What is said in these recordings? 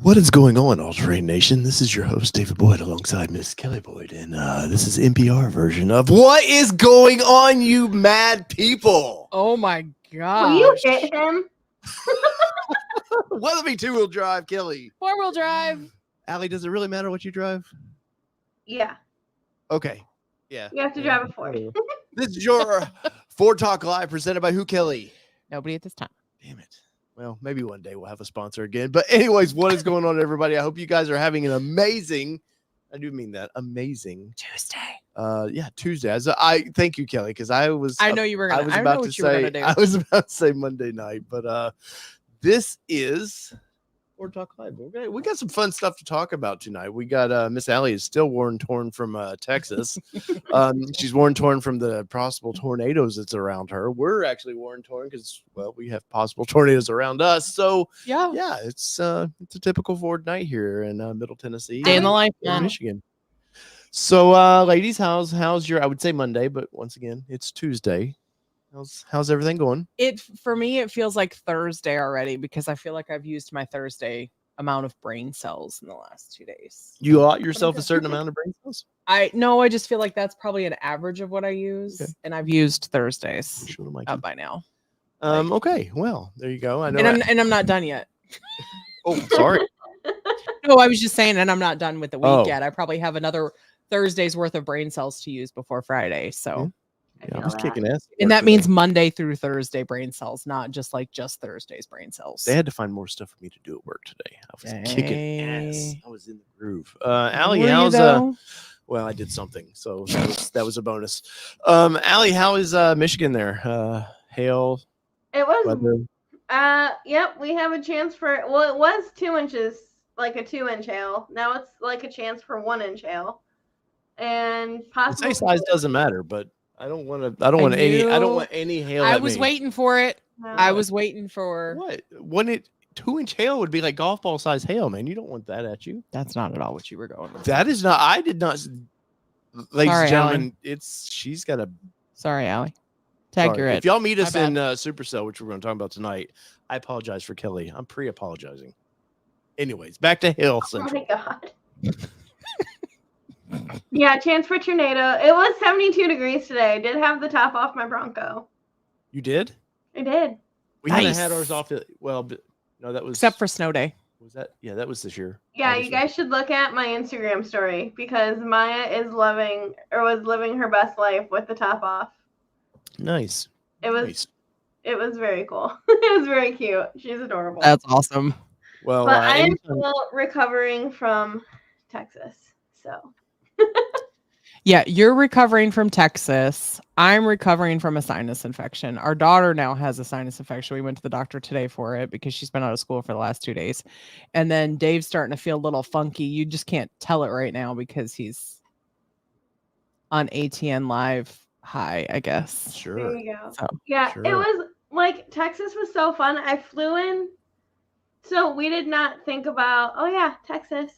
What is going on, All Terrain Nation? This is your host, David Boyd, alongside Miss Kelly Boyd, and this is NPR version of What is Going On, You Mad People? Oh my gosh. Will you hit him? Weatherby two-wheel drive, Kelly. Four-wheel drive. Allie, does it really matter what you drive? Yeah. Okay. Yeah. You have to drive a Ford. This is your Ford Talk Live presented by who, Kelly? Nobody at this time. Damn it. Well, maybe one day we'll have a sponsor again. But anyways, what is going on, everybody? I hope you guys are having an amazing, I do mean that, amazing Tuesday. Yeah, Tuesday. I thank you, Kelly, because I know you were gonna. I was I about know to what you were gonna say do. I was about to say Monday night, but this is Ford Talk Live. We got some fun stuff to talk about tonight. We got Miss Allie is still worn torn from Texas. She's worn torn from the possible tornadoes that's around her. We're actually worn torn because, well, we have possible tornadoes around us. So yeah, it's a typical Ford night here in Middle Tennessee, Day in the life, in man. Michigan. So ladies, how's your, I would say Monday, but once again, it's Tuesday. How's everything going? For me, it feels like Thursday already because I feel like I've used my Thursday amount of brain cells in the last 2 days. You allot yourself a certain amount of brain cells? I just feel like that's probably an average of what I use, and I've used Thursdays up by now. Okay, well, there you go. I know, and I'm not done yet. Oh, sorry. No, I was just saying, and I'm not done with the week Oh. yet. I probably have another Thursday's worth of brain cells to use before Friday. So. Yeah, I was kicking ass. And that means Monday through Thursday brain cells, not just Thursday's brain cells. They had to find more stuff for me to do at work today. I was kicking ass. I was in the groove. Allie, how's well, I did something, so that was a bonus. Allie, how is Michigan there? Hail. It was weather? Yep, we have a chance for, well, it was 2 inches, like a 2-inch hail. Now it's like a chance for 1-inch hail. And possibly size doesn't matter, but I don't want any hail. I was waiting for it. No. I was waiting for what? When 2-inch hail would be like golf ball size hail, man. You don't want that at you. That's not at all what you were going with. That is not. I did not. Ladies and gentlemen, Allie. She's got a. Sorry, Allie. Tag your If y'all meet us in Super Cell, which we're going to talk about tonight, I apologize for Kelly. I'm pre-apologizing. Anyways, back to Hill Central. Oh my God. Yeah, chance for tornado. It was 72 degrees today. I did have the top off my Bronco. You did? I did. We hadn't had ours off. Well, no, that was except for snow day. Was that? Yeah, that was this year. Yeah, you guys should look at my Instagram story because Maya was living her best life with the top off. Nice. It was very cool. It was very cute. She's adorable. That's awesome. Well, but I am still recovering from Texas, so. Yeah, you're recovering from Texas. I'm recovering from a sinus infection. Our daughter now has a sinus infection. We went to the doctor today for it because she's been out of school for the last 2 days. And then Dave's starting to feel a little funky. You just can't tell it right now because he's on ATN Live high, I guess. Sure. There you go. So, yeah, sure. It was like Texas was so fun. I flew in, so we did not think about, oh yeah, Texas.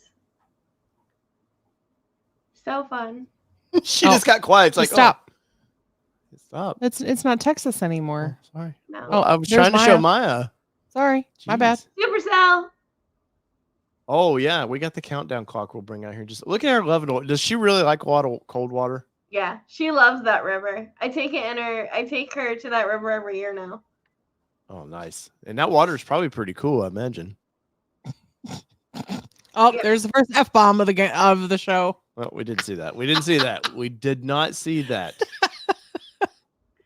So fun. She just got quiet. It's like, stop. Oh, stop. It's not Texas anymore. Oh, sorry. No. Oh, I was trying to show Maya. Sorry. Jeez. My bad. Supercell. Oh yeah, we got the countdown clock we'll bring out here. Just look at her level. Does she really like cold water? Yeah, she loves that river. I take her to that river every year now. Oh, nice. And that water is probably pretty cool, I imagine. Oh, yeah. There's the first F-bomb of the show. Well, we didn't see that. We did not see that.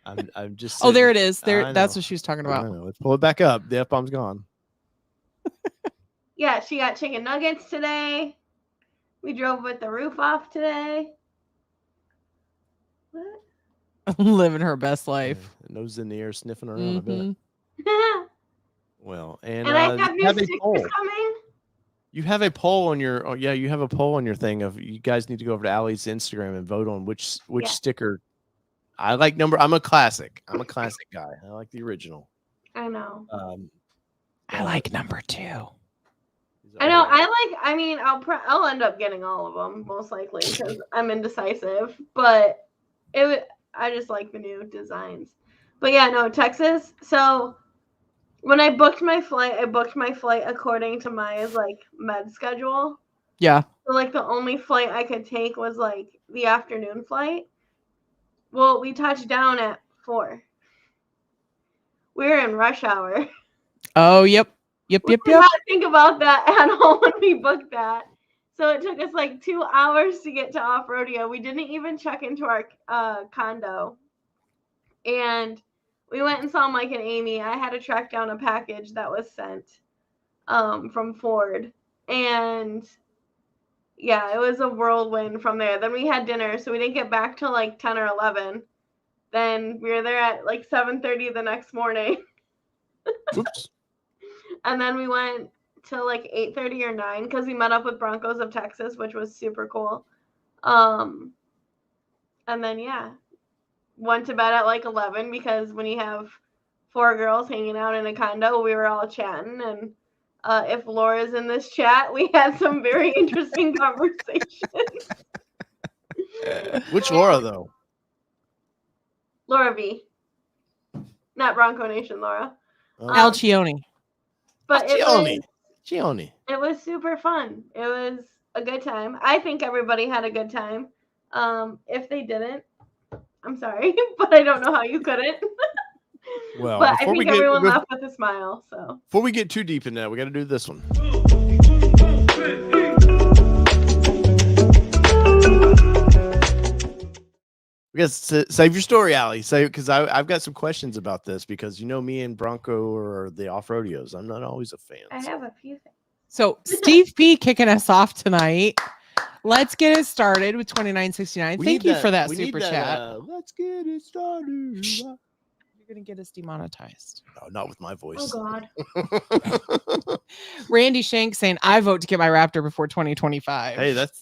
I'm just. Oh, there it is. There. That's what she was talking about. Let's pull it back up. The F-bomb's gone. Yeah, she got chicken nuggets today. We drove with the roof off today. What? Living her best life. Yeah, nose in the air, sniffing around a bit. Well, and I have new stickers coming. You have a poll on your. Oh yeah, you have a poll on your thing of you guys need to go over to Allie's Instagram and vote on which sticker. I like I'm a classic. I'm a classic guy. I like the original. I know. I like number 2. I know. I mean, I'll end up getting all of them most likely because I'm indecisive. But I just like the new designs. But yeah, no, Texas. So When I booked my flight according to Maya's like med schedule. Yeah. So like the only flight I could take was like the afternoon flight. Well, we touched down at 4. We were in rush hour. Oh, yep. Yep. We Yep. did Yep. not think about that at all when we booked that. So it took us like 2 hours to get to Offroadeo. We didn't even check into our condo. And we went and saw Mike and Amy. I had to track down a package that was sent from Ford. And yeah, it was a whirlwind from there. Then we had dinner, so we didn't get back till like 10 or 11. Then we were there at like 7:30 the next morning. Oops. And then we went till like 8:30 or 9 because we met up with Broncos of Texas, which was super cool. And then yeah, went to bed at like 11 because when you have 4 girls hanging out in a condo, we were all chatting. And if Laura's in this chat, we had some very interesting conversations. Which Laura though? Laura V. Not Bronco Nation Laura. Al Cione. But Gioni. It was super fun. It was a good time. I think everybody had a good time. If they didn't, I'm sorry, but I don't know how you couldn't. Well, but I think everyone left with a smile. So before we get too deep in that, we got to do this one. We got to save your story, Allie. Say because I've got some questions about this because you know me and Bronco are the off-roadeos. I'm not always a fan. I have a few things. So Steve P kicking us off tonight. Let's get it started with 2969. Thank you for that super chat. Let's get it started. You're gonna get us demonetized. No, not with my voice. Oh God. Randy Shank saying I vote to get my Raptor before 2025. Hey, that's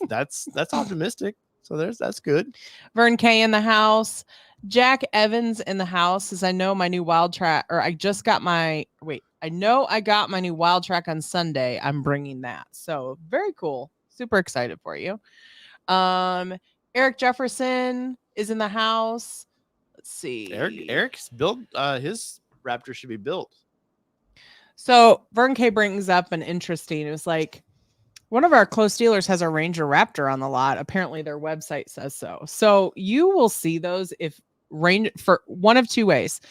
optimistic. So that's good. Vern K in the house. Jack Evans in the house says I know my new wild track, or I got my new wild track on Sunday. I'm bringing that. So very cool. Super excited for you. Eric Jefferson is in the house. Let's see. Eric's built his Raptor should be built. So Vern K brings up an interesting, it was like one of our close dealers has a Ranger Raptor on the lot. Apparently their website says so. So you will see those if for one of two ways.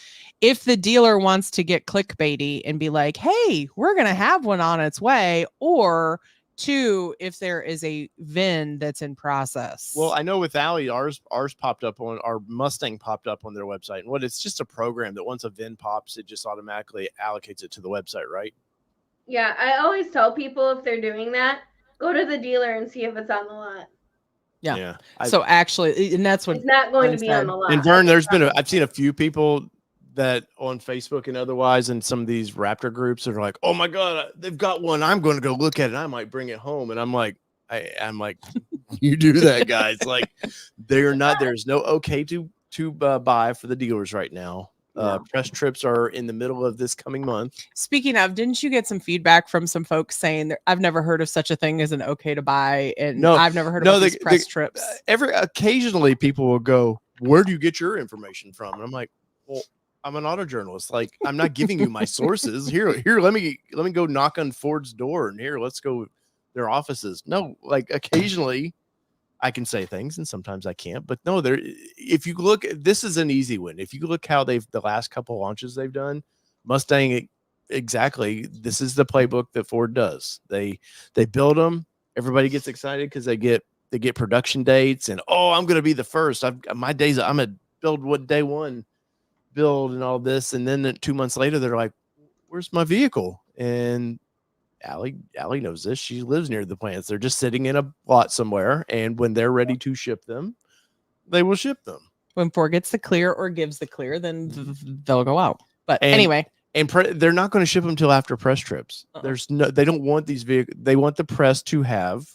If the dealer wants to get clickbaity and be like, hey, we're going to have one on its way, or two, if there is a VIN that's in process. Well, I know with Allie, ours popped up on our Mustang popped up on their website. And it's just a program that once a VIN pops, it just automatically allocates it to the website, right? Yeah, I always tell people if they're doing that, go to the dealer and see if it's on the lot. Yeah. So actually, and that's what it's not going to be on the lot. And Vern, I've seen a few people that on Facebook and otherwise in some of these Raptor groups are like, oh my God, they've got one. I'm going to go look at it. I might bring it home. And I'm like, you do that, guys. Like there's no okay to buy for the dealers right now. Press trips are in the middle of this coming month. Speaking of, didn't you get some feedback from some folks saying that I've never heard of such a thing as an okay to buy? And no, I've never heard of these press trips. Occasionally people will go, where do you get your information from? And I'm like, well, I'm an auto journalist. Like, I'm not giving you my sources. Here, let me go knock on Ford's door and here, let's go their offices. No, like occasionally I can say things and sometimes I can't, but no, if you look, this is an easy one. If you look how the last couple launches they've done, Mustang, exactly. This is the playbook that Ford does. They build them. Everybody gets excited because they get production dates and, oh, I'm going to be the first. I'm going to build what day one build and all this. And then 2 months later, they're like, where's my vehicle? And Allie knows this. She lives near the plants. They're just sitting in a lot somewhere. And when they're ready to ship them, they will ship them. When Ford gets the clear or gives the clear, then they'll go out. But anyway. And they're not going to ship them until after press trips. They don't want these vehicles. They want the press to have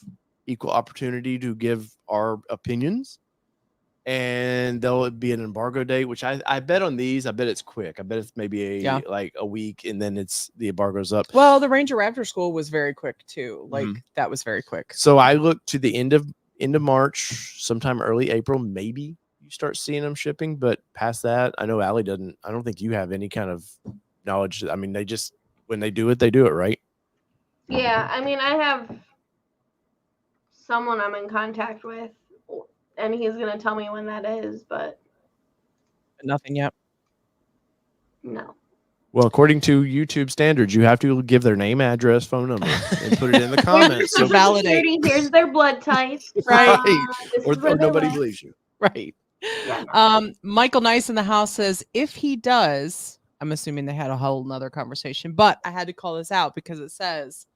equal opportunity to give our opinions. And there'll be an embargo date, which I bet on these. I bet it's quick. I bet it's maybe like a week, and then the embargo's up. Well, the Ranger Raptor school was very quick too. Like that was very quick. So I look to the end of March, sometime early April, maybe you start seeing them shipping. But past that, I know Allie doesn't. I don't think you have any kind of knowledge. I mean, when they do it, right? Yeah, I mean, I have someone I'm in contact with, and he's gonna tell me when that is, but Nothing yet. no. Well, according to YouTube standards, you have to give their name, address, phone number, and put it in the comments. Here's So their Social Security, here's their blood type. Right. This or is where they nobody live. believes you. Right. Yeah. Michael Nice in the house says, if he does, I'm assuming they had a whole nother conversation, but I had to call this out because it says,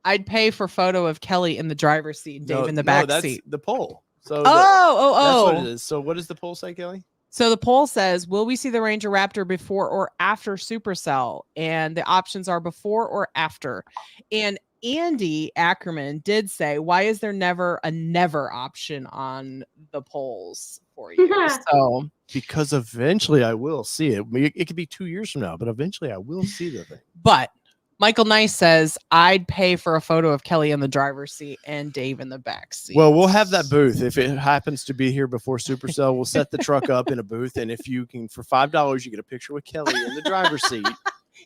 I'd pay for photo of Kelly in the driver's seat and Dave in the back that's seat. the poll. So Oh. that's what it is. So what does the poll say, Kelly? So the poll says, will we see the Ranger Raptor before or after Supercell? And the options are before or after. And Andy Ackerman did say, why is there never a never option on the polls for you? So because eventually I will see it. It could be 2 years from now, but eventually I will see the thing. But Michael Nice says, I'd pay for a photo of Kelly in the driver's seat and Dave in the back seat. Well, we'll have that booth. If it happens to be here before Supercell, we'll set the truck up in a booth. And if you can, for $5, you get a picture with Kelly in the driver's seat.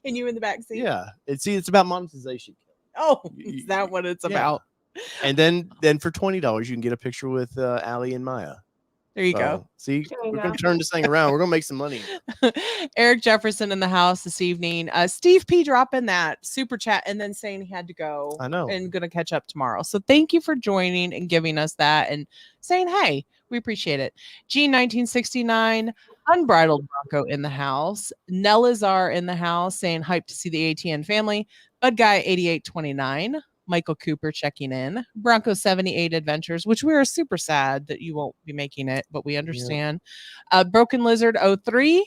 And you in the back seat? Yeah. It's about monetization. Oh, is that what it's about? And then for $20, you can get a picture with Allie and Maya. There you go. See, There you we're go. going to turn this thing around. We're going to make some money. Eric Jefferson in the house this evening. Steve P dropping that super chat and then saying he had to go. I know. And going to catch up tomorrow. So thank you for joining and giving us that and saying, hey, we appreciate it. G1969, Unbridled Bronco in the house. Nelazar in the house saying hype to see the ATN family. Bud Guy 8829. Michael Cooper checking in. Bronco 78 Adventures, which we are super sad that you won't be making it, but we understand. Broken Lizard 03.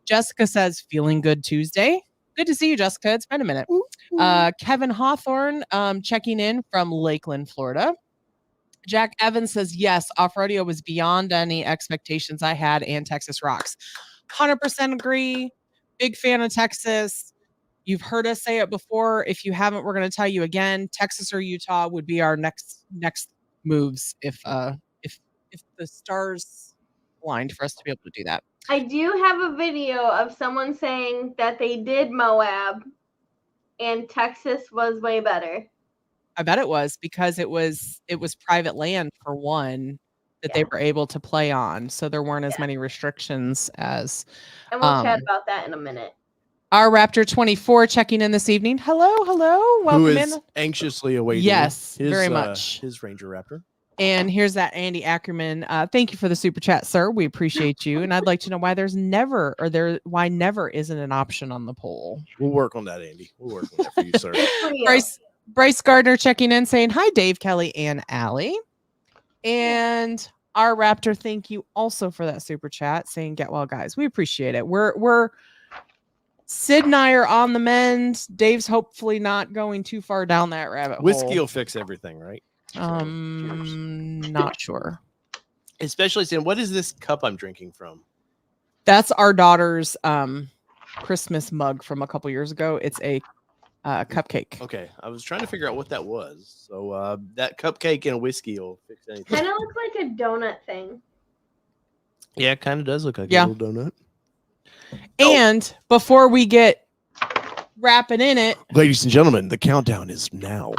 Jessica says, feeling good Tuesday. Good to see you, Jessica. It's been a minute. Kevin Hawthorne checking in from Lakeland, Florida. Jack Evans says, yes, Offroadeo was beyond any expectations I had, and Texas rocks. 100% agree. Big fan of Texas. You've heard us say it before. If you haven't, we're going to tell you again. Texas or Utah would be our next moves if the stars aligned for us to be able to do that. I do have a video of someone saying that they did Moab and Texas was way better. I bet it was because it was private land for one that they were able to play on. So there weren't as many restrictions as. And we'll chat about that in a minute. Our Raptor 24 checking in this evening. Hello. Welcome Who is in. Anxiously awaiting. Yes, very much. His Ranger Raptor. And here's that Andy Ackerman. Thank you for the super chat, sir. We appreciate you. And I'd like to know why why never isn't an option on the poll. We'll work on that, Andy. We'll work on that for you, sir. For you. Bryce Gardner checking in saying, hi, Dave, Kelly, and Allie. And our Raptor, thank you also for that super chat saying, get well, guys. We appreciate it. We're Sid and I are on the mend. Dave's hopefully not going too far down that rabbit hole. Whiskey will fix everything, right? Not sure. Especially saying, what is this cup I'm drinking from? That's our daughter's Christmas mug from a couple years ago. It's a cupcake. Okay, I was trying to figure out what that was. So that cupcake and a whiskey will fix anything. Kind of looks like a donut thing. Yeah, it kind of does look like a little donut. And before we get wrapping in it, ladies and gentlemen, the countdown is now.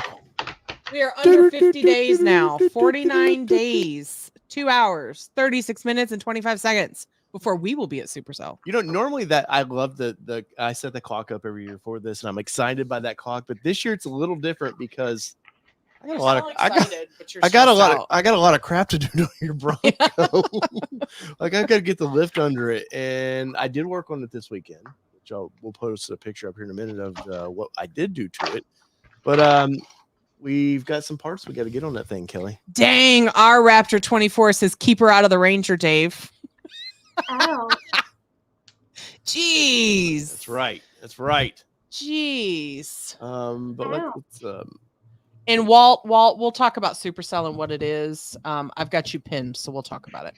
We are under 50 days now. 49 days, 2 hours, 36 minutes, and 25 seconds before we will be at Supercell. You know, normally that I love the I set the clock up every year for this, and I'm excited by that clock. But this year it's a little different because I got a lot of I got a lot of crap to do to your Bronco. Like I got to get the lift under it, and I did work on it this weekend, which we'll post a picture up here in a minute of what I did do to it. But we've got some parts we got to get on that thing, Kelly. Dang, our Raptor 24 says keep her out of the Ranger, Dave. Ow. Jeez. That's right. Jeez. But let's and Walt, we'll talk about Supercell and what it is. I've got you pinned, so we'll talk about it.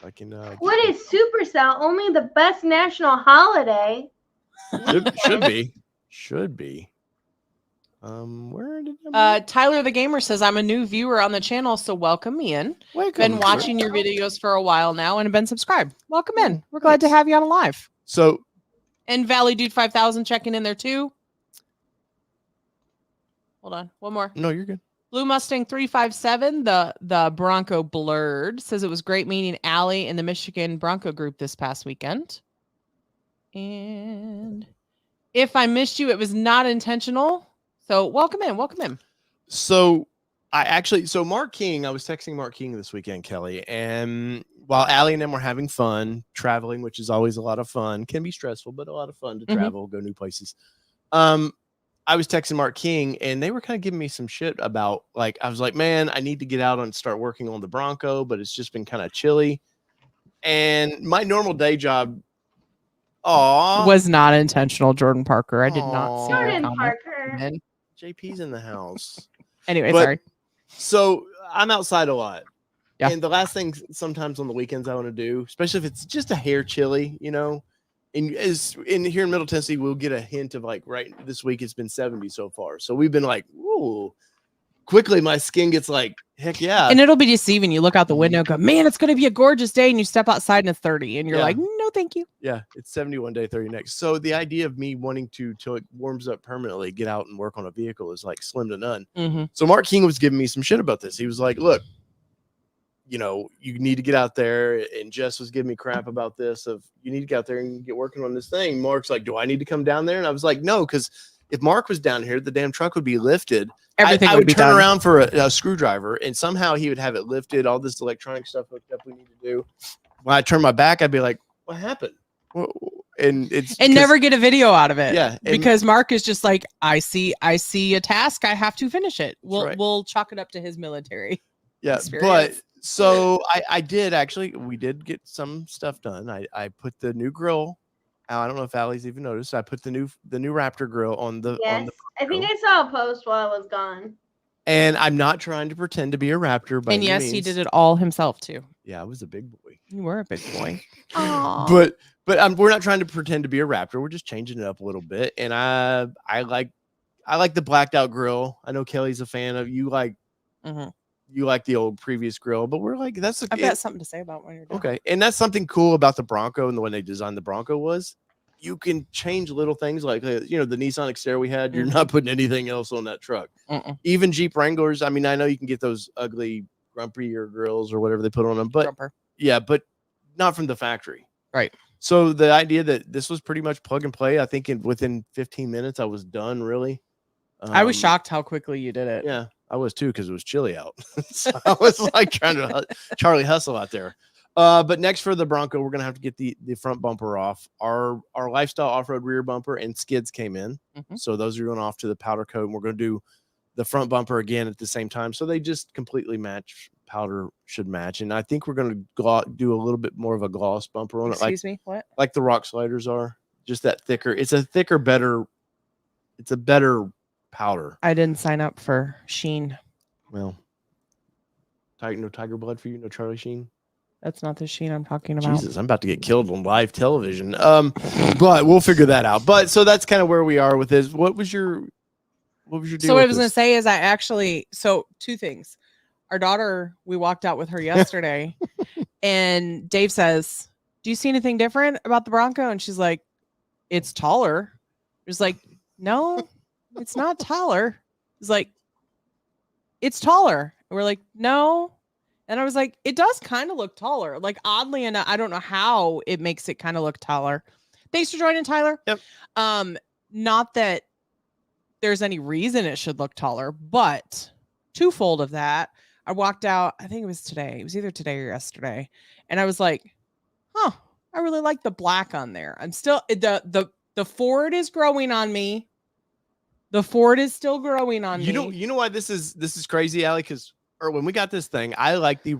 I can. What is Supercell? Only the best national holiday. Should be. Where did Tyler the Gamer says I'm a new viewer on the channel, so welcome me in. Been watching your videos for a while now and have been subscribed. Welcome in. We're glad to have you on live. So And Valley Dude 5000 checking in there too. Hold on, one more. No, you're good. Blue Mustang 357, the Bronco Blurred, says it was great meeting Allie in the Michigan Bronco group this past weekend. And if I missed you, it was not intentional. So welcome in. So Mark King, I was texting Mark King this weekend, Kelly, and while Allie and them were having fun traveling, which is always a lot of fun, can be stressful, but a lot of fun to travel, go new places. I was texting Mark King and they were kind of giving me some shit about, like, I was like, man, I need to get out and start working on the Bronco, but it's just been kind of chilly. And my normal day job was not intentional, Jordan Parker. I did not see your Jordan comment. Parker. JP's in the house. Anyway, But- sorry. So I'm outside a lot. Yeah. And the last thing sometimes on the weekends I want to do, especially if it's just a hair chilly, you know, and here in Middle Tennessee, we'll get a hint of like right this week it's been 70 so far. So we've been like, ooh, quickly my skin gets like, heck yeah. And it'll be deceiving. You look out the window and go, man, it's going to be a gorgeous day. And you step outside and it's 30 and you're Yeah. like, no, thank you. Yeah, it's 71 day, 30 next. So the idea of me wanting to, till it warms up permanently, get out and work on a vehicle is like slim to none. Mm-hmm. So Mark King was giving me some shit about this. He was like, look, you know, you need to get out there. And Jess was giving me crap about this of you need to get out there and get working on this thing. Mark's like, do I need to come down there? And I was like, no, because if Mark was down here, the damn truck would be lifted. Everything I would would be turn done. around for a screwdriver and somehow he would have it lifted, all this electronic stuff hooked up we need to do. When I turn my back, I'd be like, what happened? And it's And never get a video out of it. Yeah, and- because Mark is just like, I see a task, I have to finish it. We'll chalk it up to his military. Yeah, experience. but so I did actually, we did get some stuff done. I put the new grill. I don't know if Allie's even noticed. I put the new Raptor grill on the. Yes, I think I saw a post while I was gone. And I'm not trying to pretend to be a Raptor, but And yes, he did it all himself too. Yeah, I was a big boy. You were a big boy. But we're not trying to pretend to be a Raptor. We're just changing it up a little bit. And I like the blacked out grill. I know Kelly's a fan of you. You like the old previous grill, but we're like, I've got something to say about when you're done. Okay. And that's something cool about the Bronco and the way they designed the Bronco was you can change little things like, you know, the Nissan Xterra we had, you're not putting anything else on that truck. Even Jeep Wranglers. I mean, I know you can get those ugly grumpier grills or whatever they put on them, but yeah, but not from the factory. Right. So the idea that this was pretty much plug and play, I think within 15 minutes, I was done really. I was shocked how quickly you did it. Yeah, I was too, because it was chilly out. So I was like trying to Charlie hustle out there. But next for the Bronco, we're gonna have to get the front bumper off. Our lifestyle off-road rear bumper and skids came in, so those are going off to the powder coat, and we're gonna do the front bumper again at the same time. So they just completely match. Powder should match, and I think we're gonna do a little bit more of a gloss bumper on it. Excuse me, what? Like the rock sliders are, just that thicker. It's a thicker, better. It's a better powder. I didn't sign up for Sheen. Well, no Tiger Blood for you, no Charlie Sheen. That's not the Sheen I'm talking about. Jesus, I'm about to get killed on live television. But we'll figure that out. But so that's kind of where we are with this. What was your deal? So what I was going to say is two things. Our daughter, we walked out with her yesterday and Dave says, do you see anything different about the Bronco? And she's like, it's taller. It's like, no, it's not taller. It's like, it's taller. And we're like, no. And I was like, it does kind of look taller. Like oddly enough, I don't know how it makes it kind of look taller. Thanks for joining, Tyler. Yep. Not that there's any reason it should look taller, but twofold of that. I walked out, I think it was today. It was either today or yesterday. And I was like, I really like the black on there. I'm still the Ford is growing on me. The Ford is still growing on me. You know why this is crazy, Allie? Because when we got this thing, I like the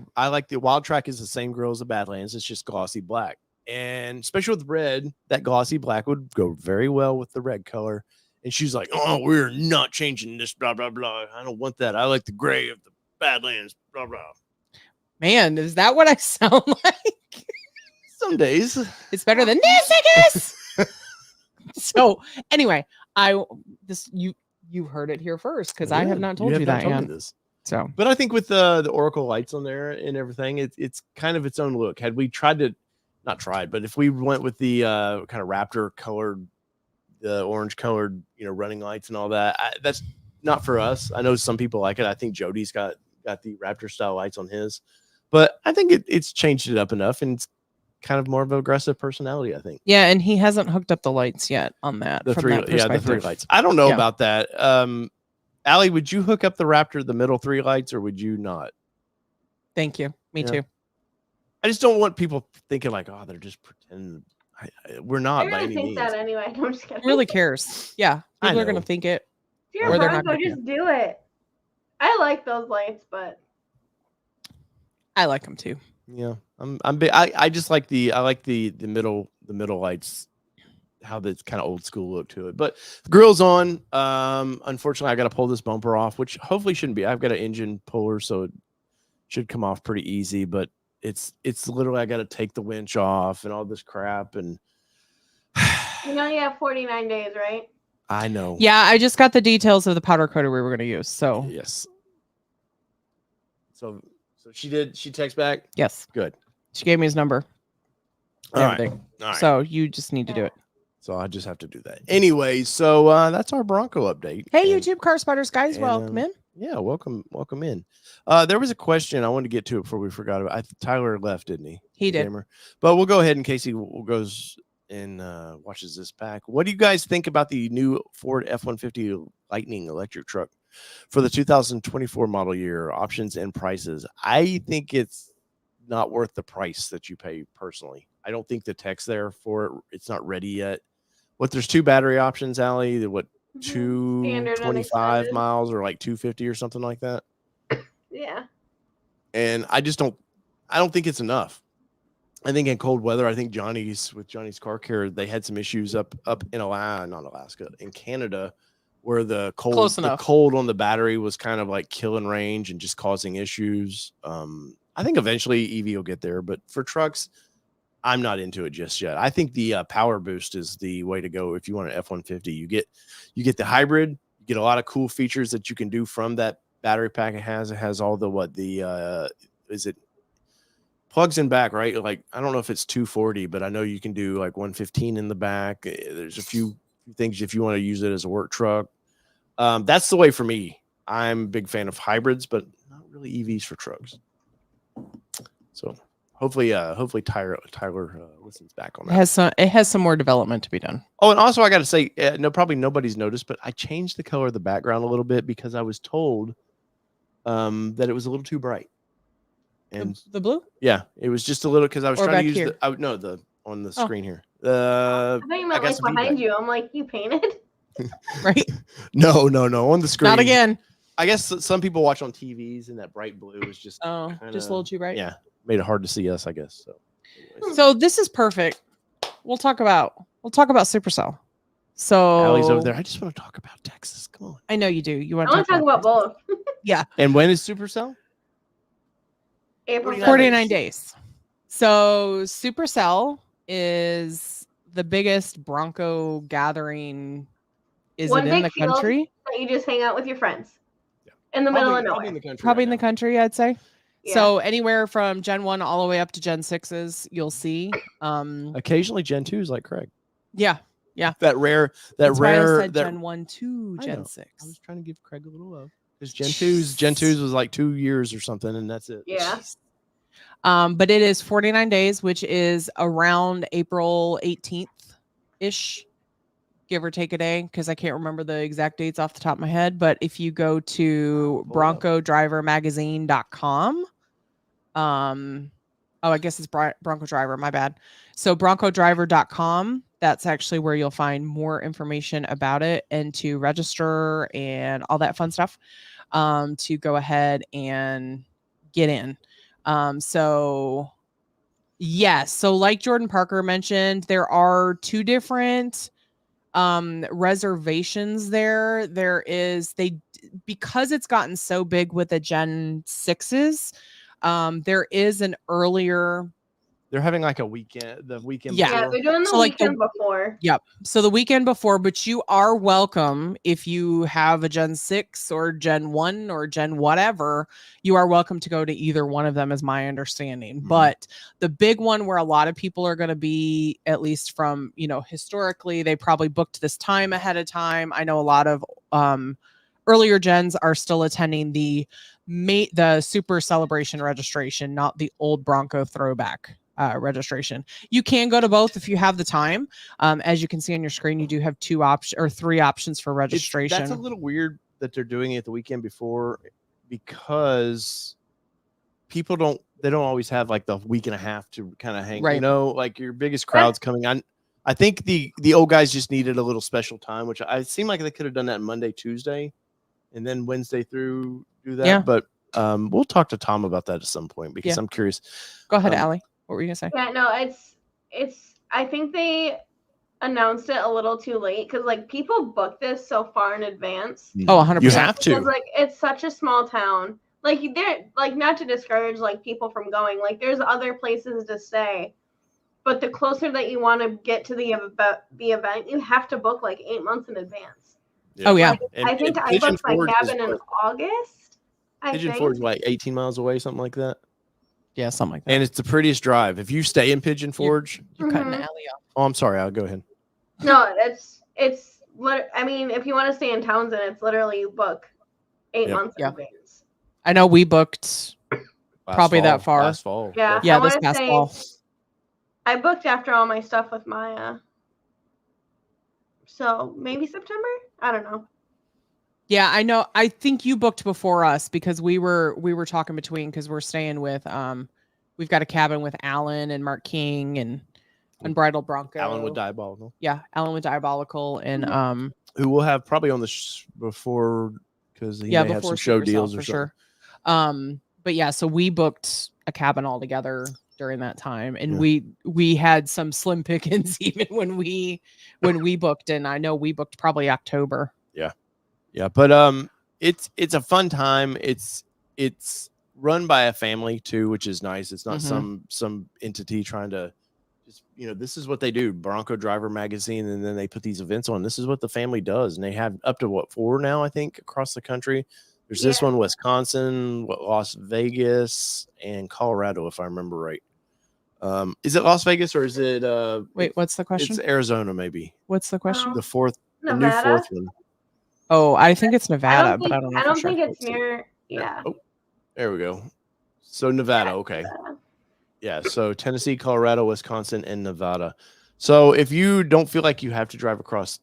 Wild Track is the same grill as the Badlands. It's just glossy black. And especially with red, that glossy black would go very well with the red color. And she's like, oh, we're not changing this, blah, blah, blah. I don't want that. I like the gray of the Badlands, blah, blah. Man, is that what I sound like? Some days. It's better than this, I guess. So anyway, you heard it here first because I have not told you that yet. So, but I think with the Oracle lights on there and everything, it's kind of its own look. Had we tried to not tried, but if we went with the kind of Raptor colored, the orange colored, running lights and all that, that's not for us. I know some people like it. I think Jody's got the Raptor style lights on his, but I think it's changed it up enough, and it's kind of more of an aggressive personality, I think. Yeah, and he hasn't hooked up the lights yet on that. The from three, that the three lights. I don't know about that. Allie, would you hook up the Raptor, the middle 3 lights, or would you not? Thank you. Me too. I just don't want people thinking like, oh, they're just pretending. We're not. I by really any think means. that anyway. I'm just kidding. Who really cares? Yeah, people are gonna think it. If you're or a they're not Bronco, gonna just do it. I like those lights, but I like them too. Yeah, I'm big. I just like the middle lights, how that's kind of old school look to it. But the grill's on. Unfortunately, I got to pull this bumper off, which hopefully shouldn't be. I've got an engine puller, so it should come off pretty easy. But it's literally I got to take the winch off and all this crap. And you have 49 days, right? I know. Yeah, I just got the details of the powder coater we were going to use. So yes. So she did. She texts back. Yes. Good. She gave me his number. All right. So you just need to do it. So I just have to do that. Anyway, so that's our Bronco update. Hey, YouTube Car Spotters guys, welcome in. Yeah, welcome in. There was a question I wanted to get to it before we forgot about it. Tyler left, didn't he? He did. Gamer. But we'll go ahead in case he goes and watches this back. What do you guys think about the new Ford F-150 Lightning electric truck for the 2024 model year? Options and prices. I think it's not worth the price that you pay personally. I don't think the tech's there for it. It's not ready yet. There's 2 battery options, Allie? 225 miles or like 250 or something like that? Yeah. And I don't think it's enough. I think in cold weather, I think Johnny's Car Care, they had some issues up in in Canada, where the cold on the battery was kind of like killing range and just causing issues. I think eventually EV will get there, but for trucks, I'm not into it just yet. I think the power boost is the way to go. If you want an F-150, you get the hybrid, you get a lot of cool features that you can do from that battery pack. It has all the plugs in back, right? Like, I don't know if it's 240, but I know you can do like 115 in the back. There's a few things if you want to use it as a work truck. That's the way for me. I'm a big fan of hybrids, but not really EVs for trucks. So hopefully Tyler listens back on that. It has some more development to be done. Oh, and also I got to say, probably nobody's noticed, but I changed the color of the background a little bit because I was told that it was a little too bright. And the blue? Yeah, it was just a little because I was trying to use here? the on the screen here. I thought you meant like behind you. I'm like, you painted? Right? No, on the screen. Not again. I guess some people watch on TVs and that bright blue is just just a little too bright. Yeah, made it hard to see us, I guess. So this is perfect. We'll talk about Supercell. So Allie's over there. I just want to talk about Texas. Come on. I know you do. You want to talk about both. Yeah. And when is Supercell? April 49 days. So Supercell is the biggest Bronco gathering. Is it in the country? That you just hang out with your friends. Yeah. In the middle of nowhere. Probably in the country, I'd say. Yeah. So anywhere from Gen 1 all the way up to Gen 6s, you'll see. Occasionally Gen 2s like Craig. Yeah. Yeah. That rare Gen 1 to Gen 6. I was trying to give Craig a little love. Because Gen 2s was like 2 years or something, and that's it. Yeah. But it is 49 days, which is around April 18th ish, give or take a day, because I can't remember the exact dates off the top of my head. But if you go to broncodrivermagazine.com, I guess it's Bronco Driver, my bad. So broncodriver.com, that's actually where you'll find more information about it and to register and all that fun stuff, to go ahead and get in. So yes. So like Jordan Parker mentioned, there are 2 different reservations there. Because it's gotten so big with the Gen 6s, there is an earlier They're having like a weekend, the weekend Yeah. Yeah, before. they're doing the So, like, the- weekend before. Yep. So the weekend before, but you are welcome if you have a Gen 6 or Gen 1 or Gen whatever, you are welcome to go to either one of them, is my understanding. Mhm. But the big one where a lot of people are going to be, at least from, historically, they probably booked this time ahead of time. I know a lot of earlier gens are still attending the Super Celebration registration, not the old Bronco throwback registration. You can go to both if you have the time. As you can see on your screen, you do have 3 options for registration. That's a little weird that they're doing it the weekend before, because they don't always have like the week and a half to kind of hang, Right. like your biggest crowds coming on. I think the old guys just needed a little special time, which I seem like they could have done that Monday, Tuesday, and then Wednesday through do that. Yeah. But we'll talk to Tom about that at some point, because Yeah. I'm curious. Go ahead, Allie. What were you gonna say? Yeah, no, it's. I think they announced it a little too late because like people book this so far in advance. Oh, 100%. You have Because to. like it's such a small town. Like they're like, not to discourage like people from going. Like there's other places to stay, but the closer that you want to get to the event, you have to book like 8 months in advance. Oh yeah. Like, I think I booked my cabin in August. Pigeon Forge is like 18 miles away, something like that. Yeah, something like that. And it's the prettiest drive. If you stay in Pigeon Forge, You're cutting Mhm. Allie off. oh, I'm sorry. I'll go ahead. No, I mean, if you want to stay in Townsend, it's literally you book 8 months in advance. I know we booked probably that far. Last fall. Yeah. Yeah, I this wanna past say fall. I booked after all my stuff with Maya. So maybe September? I don't know. Yeah, I know. I think you booked before us because we were talking between, because we're staying with we've got a cabin with Alan and Mark King and Unbridled Bronco. Alan with Diabolical. Yeah, Alan with Diabolical and who we'll have probably on the before, because he may have some show deals or for something. sure. But yeah, so we booked a cabin all together during that time, and Yeah. we had some slim pickings even when we booked, and I know we booked probably October. Yeah, but it's a fun time. It's run by a family too, which is nice. It's not some entity trying to just, this is what they do. Bronco Driver Magazine, and then they put these events on. This is what the family does, and they have up to 4 now, I think, across the country. There's this one, Wisconsin, Las Vegas, and Colorado, if I remember right. Is it Las Vegas or is it Wait, what's the question? It's Arizona, maybe. What's the question? The fourth, Nevada? the new fourth one. Oh, I think it's Nevada, but I don't know. I don't for think sure. it's near. Yeah. Oh, there we go. So Nevada, okay. Yeah, so Tennessee, Colorado, Wisconsin, and Nevada. So if you don't feel like you have to drive across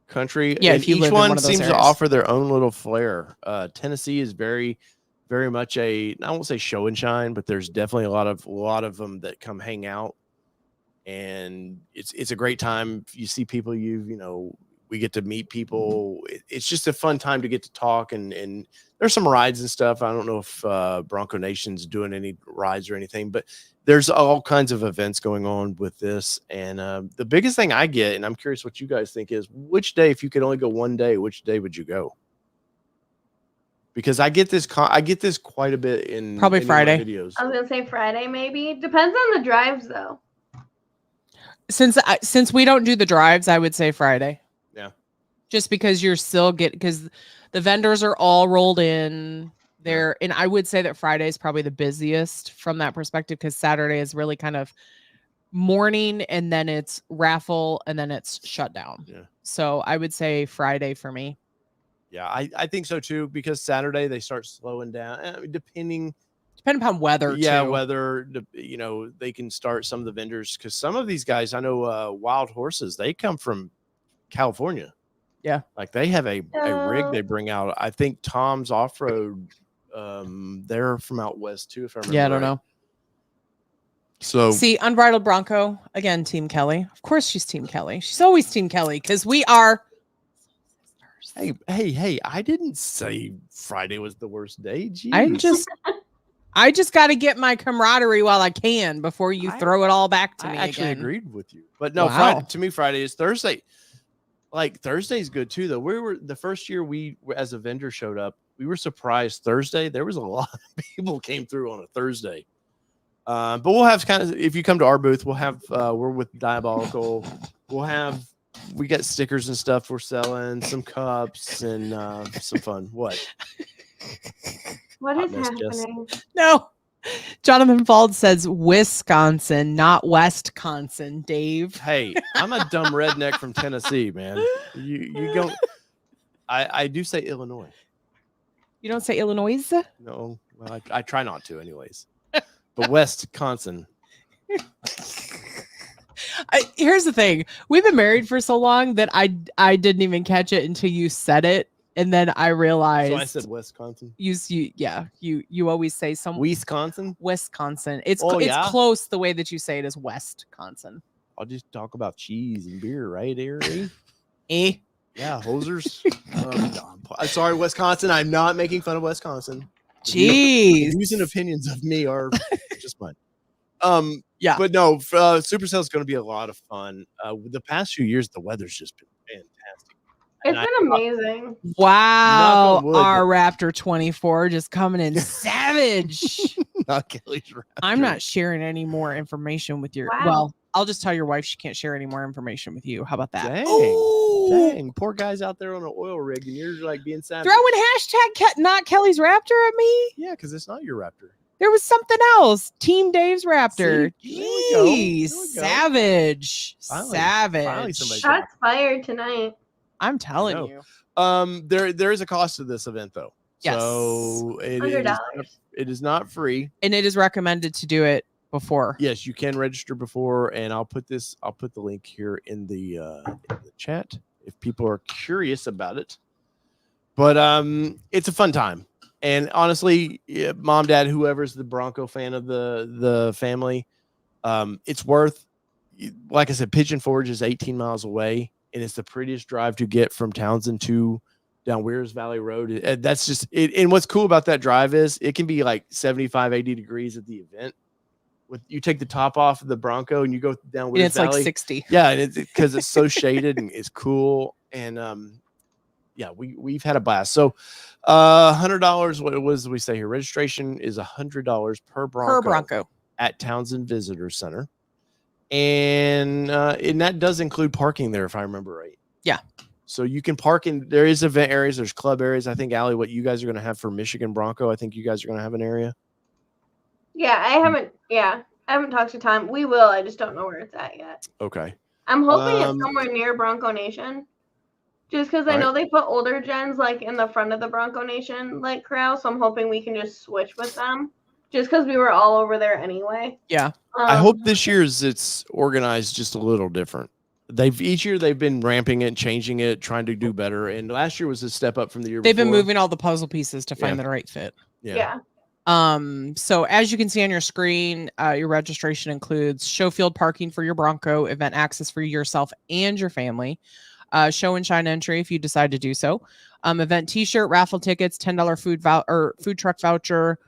country, yeah, and if you live each in one one of those seems to areas. offer their own little flair. Tennessee is very, very much I won't say show and shine, but there's definitely a lot of them that come hang out, and it's a great time. You see people we get to meet people. It's just a fun time to get to talk, and there's some rides and stuff. I don't know if Bronco Nation's doing any rides or anything, but there's all kinds of events going on with this. And the biggest thing I get, and I'm curious what you guys think, is which day, if you could only go one day, which day would you go? Because I get this quite a bit in probably Friday videos. I was gonna say Friday, maybe. Depends on the drives, though. Since we don't do the drives, I would say Friday. Yeah. Just because because the vendors are all rolled in there. And I would say that Friday is probably the busiest from that perspective, because Saturday is really kind of morning, and then it's raffle, and then it's shut down. Yeah. So I would say Friday for me. Yeah, I think so too, because Saturday they start slowing down. I mean, depending upon weather. Yeah, too. weather. They can start some of the vendors, because some of these guys, I know, Wild Horses, they come from California. Yeah, like they have a rig they bring out. I think Tom's Offroad, they're from out west too, if I remember. Yeah, I don't know. So see, Unbridled Bronco again, Team Kelly. Of course, she's Team Kelly. She's always Team Kelly, because we are. Hey! I didn't say Friday was the worst day. Jeez. I just got to get my camaraderie while I can before you throw it all back to me. I actually again. agreed with you, but no, Wow. Friday, to me, Friday is Thursday. Like Thursday's good too, though. We were the first year we, as a vendor, showed up. We were surprised Thursday. There was a lot of people came through on a Thursday. But we'll have kind of, if you come to our booth, we'll have, we're with Diabolical. We got stickers and stuff we're selling, some cups and some fun. What? What Hot is mess, Jess. happening? No. Jonathan Fald says Wisconsin, not Westconsin, Dave. Hey, I'm a dumb redneck from Tennessee, man. You go. I do say Illinois. You don't say Illinois? No, well, I try not to, anyways. But Wisconsin. Here's the thing. We've been married for so long that I didn't even catch it until you said it. And then I realized. So I said Wisconsin. You always say some Wisconsin. It's close the way that you say it is Westconsin. I'll just talk about cheese and beer, right, Ari? Yeah, hosers. I'm sorry, Wisconsin. I'm not making fun of Wisconsin. Jeez. Views and opinions of me are just mine. Yeah. But no, Super Sale is going to be a lot of fun. The past few years, the weather's just been fantastic. It's been amazing. Wow. Wood, our Raptor 24 just coming in savage. Not Kelly's Raptor. I'm not sharing any more information with your. Wow. Well, I'll just tell your wife she can't share any more information with you. How about that? Dang. Poor guys out there on an oil rig, and you're like being savage. Throwing hashtag not Kelly's Raptor at me? Yeah, because it's not your Raptor. There was something else. Team Dave's Raptor. See? There we go. Jeez. There we go. Savage. Finally somebody- Shots fired tonight. I'm telling No. you. There is a cost to this event though. Yes. So $100. it is not free. And it is recommended to do it before. Yes, you can register before, and I'll put the link here in the chat if people are curious about it. But it's a fun time. And honestly, mom, dad, whoever's the Bronco fan of the family, it's worth, like I said, Pigeon Forge is 18 miles away, and it's the prettiest drive to get from Townsend to down Weirs Valley Road. That's just it. And what's cool about that drive is it can be like 75, 80 degrees at the event. You take the top off of the Bronco and you go down Weirs It's Valley. like 60. Yeah, and it's because it's so shaded and it's cool. And yeah, we've had a blast. So $100, what was we say here? Registration is $100 per Bronco at Townsend Visitor Center. And that does include parking there, if I remember right. Yeah. So you can park in, there is event areas, there's club areas. I think, Allie, what you guys are going to have for Michigan Bronco, I think you guys are going to have an area. Yeah, I haven't talked to Tom. We will. I just don't know where it's at yet. Okay. I'm hoping it's somewhere near Bronco Nation. Just because I know they put older gens like in the front of the Bronco Nation like crowd, so I'm hoping we can just switch with them. Just because we were all over there anyway. Yeah. I hope this year's it's organized just a little different. Each year they've been ramping it, changing it, trying to do better. And last year was a step up from the year before. They've been moving all the puzzle pieces to find the right fit. Yeah. So as you can see on your screen, your registration includes show field parking for your Bronco, event access for yourself and your family, show and shine entry if you decide to do so, event t-shirt, raffle tickets, $10 food truck voucher,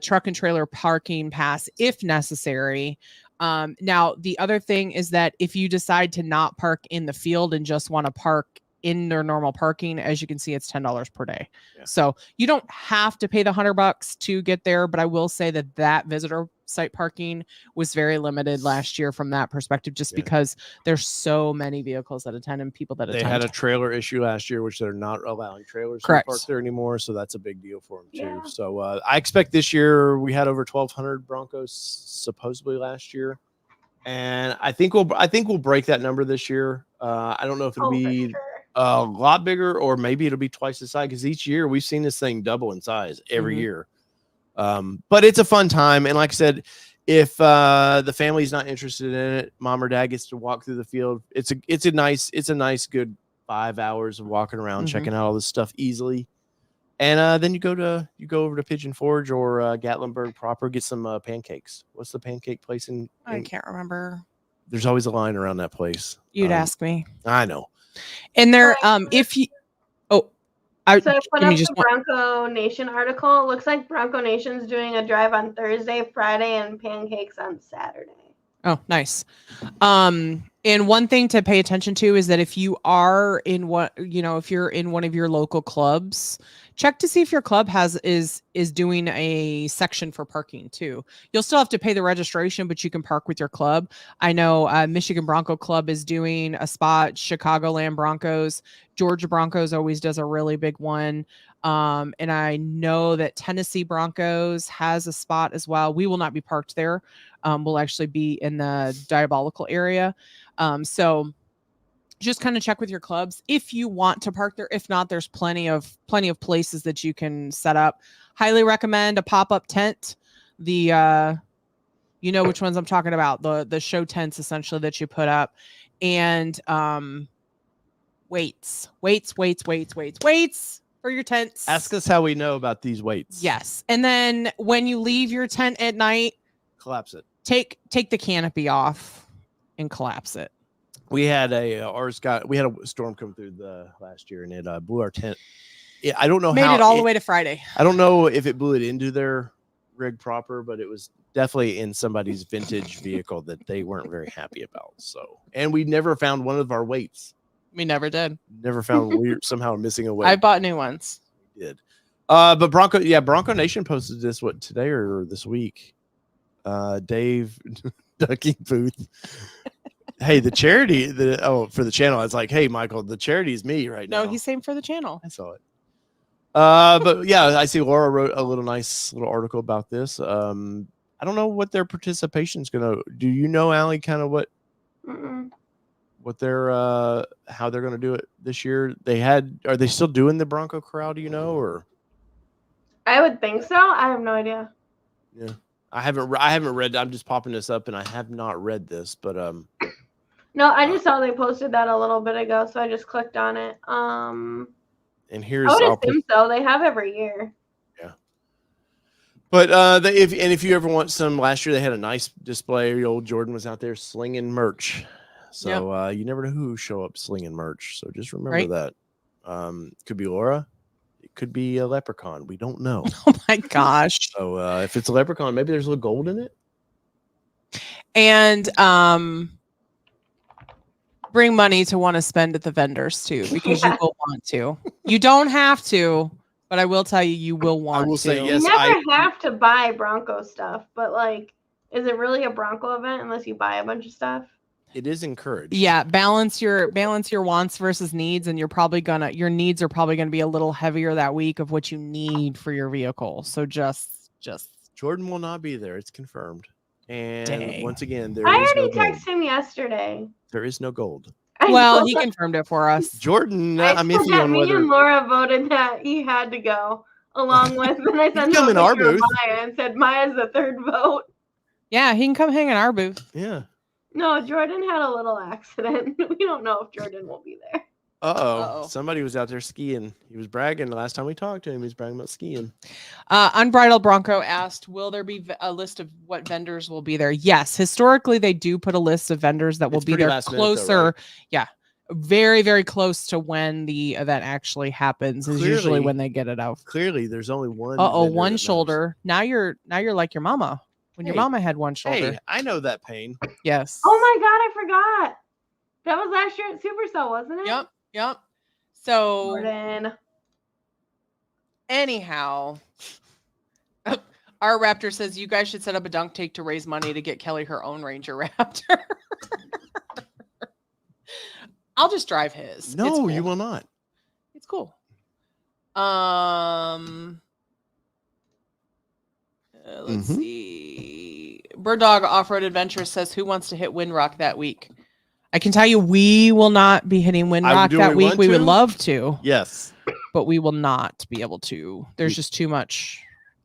truck and trailer parking pass if necessary. Now the other thing is that if you decide to not park in the field and just want to park in their normal parking, as you can see, it's $10 per day. Yeah. So you don't have to pay the $100 to get there, but I will say that visitor site parking was very limited last year from that perspective, just because there's so many vehicles that attend and people that attend. They had a trailer issue last year, which they're not allowing trailers to park there anymore. So that's a big deal for them too. So I expect this year we had over 1,200 Broncos supposedly last year. And I think we'll break that number this year. I don't know if it'll be a lot bigger or maybe it'll be twice the size, because each year we've seen this thing double in size every year. But it's a fun time. And like I said, if the family's not interested in it, mom or dad gets to walk through the field. It's a nice good 5 hours of walking around, checking out all this stuff easily. And then you go over to Pigeon Forge or Gatlinburg proper, get some pancakes. What's the pancake place in I can't remember. There's always a line around that place. You'd ask me. I know. And there, if you, so I put up the Bronco Nation article. It looks like Bronco Nation's doing a drive on Thursday, Friday, and pancakes on Saturday. Oh, nice. And one thing to pay attention to is that if you are in if you're in one of your local clubs, check to see if your club is doing a section for parking too. You'll still have to pay the registration, but you can park with your club. I know Michigan Bronco Club is doing a spot. Chicagoland Broncos, Georgia Broncos always does a really big one. And I know that Tennessee Broncos has a spot as well. We will not be parked there. We'll actually be in the Diabolical area. So just kind of check with your clubs if you want to park there. If not, there's plenty of places that you can set up. Highly recommend a pop-up tent. The you know which ones I'm talking about, the show tents essentially that you put up, and weights for your tents. Ask us how we know about these weights. Yes. And then when you leave your tent at night, collapse it. Take the canopy off and collapse it. We had we had a storm come through the last year, and it blew our tent. I don't know Made how it all the way to Friday. I don't know if it blew it into their rig proper, but it was definitely in somebody's vintage vehicle that they weren't very happy about. So, and we never found one of our weights. We never did. Never found weird somehow missing a weight. I bought new ones. We did. But Bronco Nation posted this today or this week. Dave Ducky Booth. Hey, the charity for the channel. It's like, hey, Michael, the charity is me right now. No, he's saying for the channel. I saw it. But yeah, I see Laura wrote a nice little article about this. I don't know what their participation is gonna. Do you know, Allie, kind of what their how they're gonna do it this year? Are they still doing the Bronco Corral? Do you know, or? I would think so. I have no idea. Yeah. I haven't read. I'm just popping this up, and I have not read this, but No, I just saw they posted that a little bit ago, so I just clicked on it. And here's. I would assume so. They have every year. Yeah. But if you ever want some, last year they had a nice display. Old Jordan was out there slinging merch, so you never know who show up slinging merch. So just remember that. Could be Laura. It could be a leprechaun. We don't know. Oh my gosh. So if it's a leprechaun, maybe there's a little gold in it. And bring money to want to spend at the vendors too, because you will want to. You don't have to, but I will tell you, you will want to. I will say yes. You never have to buy Bronco stuff, but like, is it really a Bronco event unless you buy a bunch of stuff? It is encouraged. Yeah, balance your wants versus needs, and your needs are probably gonna be a little heavier that week of what you need for your vehicle. So just Jordan will not be there. It's confirmed. And Dang. Once again, I already texted him yesterday. There is no gold. Well, he confirmed it for us. Jordan, I'm iffy on whether. Me and Laura voted that he had to go along with, and I sent him in our booth Maya and said Maya's the third vote. Yeah, he can come hang in our booth. Yeah. No, Jordan had a little accident. We don't know if Jordan will be there. Uh-oh. Somebody was out there skiing. He was bragging. The last time we talked to him, he was bragging about skiing. Unbridled Bronco asked, will there be a list of what vendors will be there? Yes. Historically, they do put a list of vendors that will be there closer. Though, right? Yeah. Very, very close to when the event actually happens is usually when they get it out. Clearly, there's only one. One shoulder. Now you're like your mama. When your mama had one shoulder. Hey, I know that pain. Yes. Oh my God, I forgot. That was last year at Supercell, wasn't it? Yep. So Jordan. Anyhow, our Raptor says you guys should set up a dunk tank to raise money to get Kelly her own Ranger Raptor. I'll just drive his. No, cool. You will not. It's cool. Let's see. Bird Dog Off-Road Adventure says, who wants to hit Windrock that week? I can tell you we will not be hitting Windrock that week. We would love to. Yes. But we will not be able to. There's just too much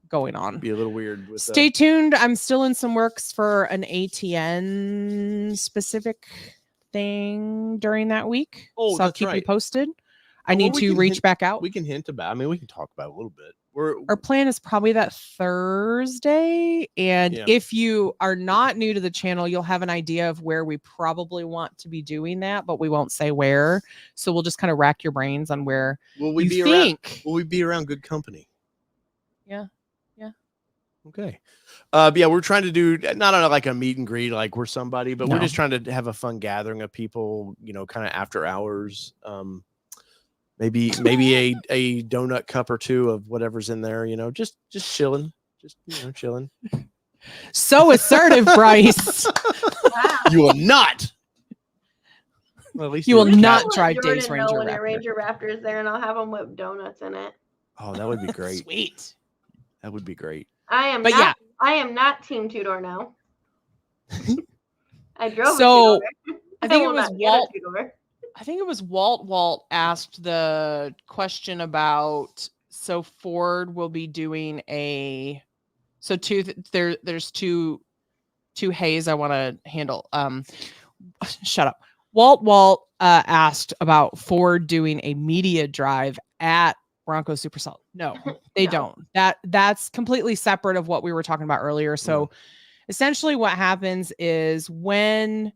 going on. It'd be a little weird. Stay tuned. I'm still in some works for an ATN specific thing during that week. So I'll keep you posted. I need to reach back out. We can hint about. I mean, we can talk about it a little bit. Our plan is probably that Thursday. And if you are not new to the channel, you'll have an idea of where we probably want to be doing that, but we won't say where. So we'll just kind of rack your brains on where will we be around good company? Yeah. Okay. But yeah, we're trying to do not on like a meet and greet, like we're somebody, but we're No. just trying to have a fun gathering of people, kind of after hours. Maybe a donut cup or two of whatever's in there, just chilling, chilling. So assertive, Bryce. Wow. You will not. Well, at least You will Just not let drive Jordan Dave's know Ranger when your Raptor. Ranger Raptor is there, and I'll have him whip donuts in it. Oh, that would be great. Sweet. That would be great. I am not Team Two-Door now. I drove So, a two-door. I think it will was not get a Walt. two-door. I think it was Walt asked the question about, so Ford will be doing there's two hays I want to handle. Shut up. Walt asked about Ford doing a media drive at Bronco Super Cell. No, they No. don't. That's completely separate of what we were talking about earlier. So essentially what happens is when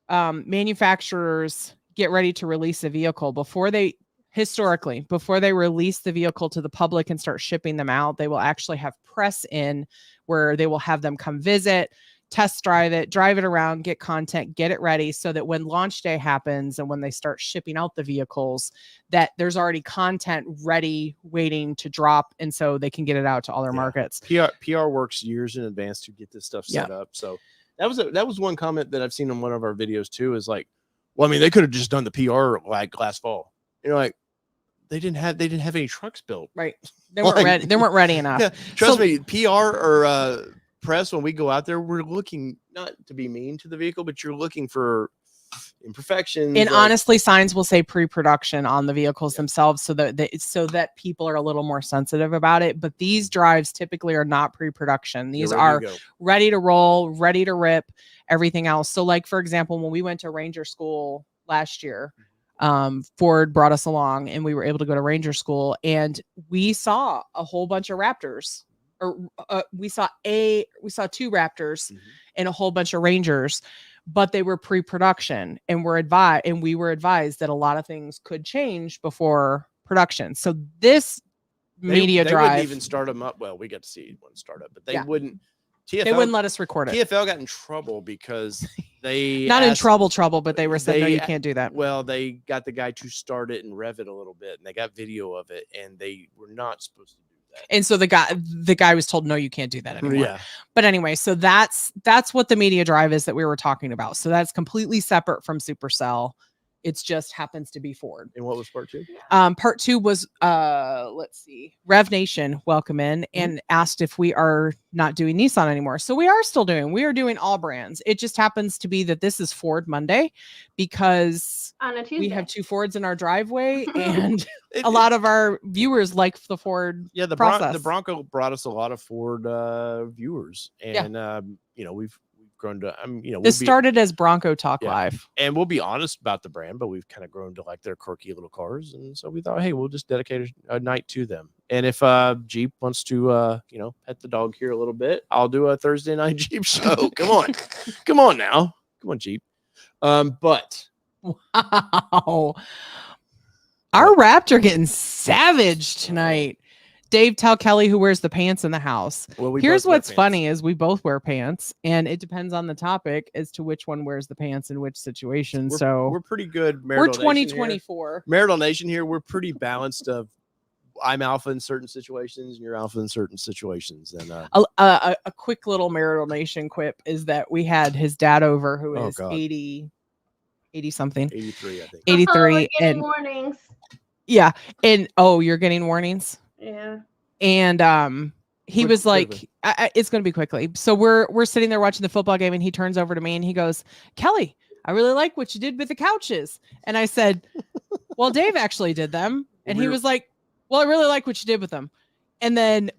manufacturers get ready to release a vehicle, before they release the vehicle to the public and start shipping them out, they will actually have press in where they will have them come visit, test drive it around, get content, get it ready, so that when launch day happens and when they start shipping out the vehicles, that there's already content ready waiting to drop, and so they can get it out to all their markets. PR works years in advance to get this stuff set up. So that was one comment that I've seen in one of our videos too, is like, well, I mean, they could have just done the PR like last fall. Like they didn't have any trucks built. Right. They weren't ready. They weren't ready enough. Yeah, trust me, PR or press, when we go out there, we're looking, not to be mean to the vehicle, but you're looking for imperfections. And honestly, signs will say pre-production on the vehicles themselves, so that people are a little more sensitive about it. But these drives typically are not pre-production. These are ready to roll, ready to rip, everything else. So like, for example, when we went to Ranger School last year, Ford brought us along and we were able to go to Ranger School, and we saw a whole bunch of Raptors, or we saw two Raptors and a whole bunch of Rangers, but they were pre-production, and we were advised that a lot of things could change before production. So this media drive, wouldn't even start them up. Well, we got to see one start up, but they wouldn't. TFL, they wouldn't let us record it. TFL got in trouble because they not in trouble, but they were said, no, you can't do that. Well, they got the guy to start it and rev it a little bit, and they got video of it, and they were not supposed to do that. And so the guy was told, no, you can't do that anymore. Yeah. But anyway, so that's what the media drive is that we were talking about. So that's completely separate from Supercell. It just happens to be Ford. And what was part two? Part two was, let's see, Rev Nation welcome in and asked if we are not doing Nissan anymore. So we are still we are doing all brands. It just happens to be that this is Ford Monday because on a Tuesday we have two Fords in our driveway, and a lot of our viewers like the Ford process. The Bronco brought us a lot of Ford viewers, and we've grown to, this started as Bronco Talk Live, and we'll be honest about the brand, but we've kind of grown to like their quirky little cars, and so we thought, hey, we'll just dedicate a night to them. And if Jeep wants to pet the dog here a little bit, I'll do a Thursday night Jeep show. Come on now, come on, Jeep. But wow, our Raptor getting savage tonight. Dave, tell Kelly who wears the pants in the house. Well, here's what's funny is we both wear pants, and it depends on the topic as to which one wears the pants in which situation. We're pretty good. We're 2024 Marital Nation here. We're pretty balanced. Of I'm alpha in certain situations, and you're alpha in certain situations. And a quick little Marital Nation quip is that we had his dad over, who is 80 something, 83, I think. 83, and warnings. Yeah, and you're getting warnings. Yeah. And he was like, it's going to be quickly. So we're sitting there watching the football game, and he turns over to me and he goes, Kelly, I really like what you did with the couches. And I said, well, Dave actually did them. And he was like, well, I really like what you did with them. And then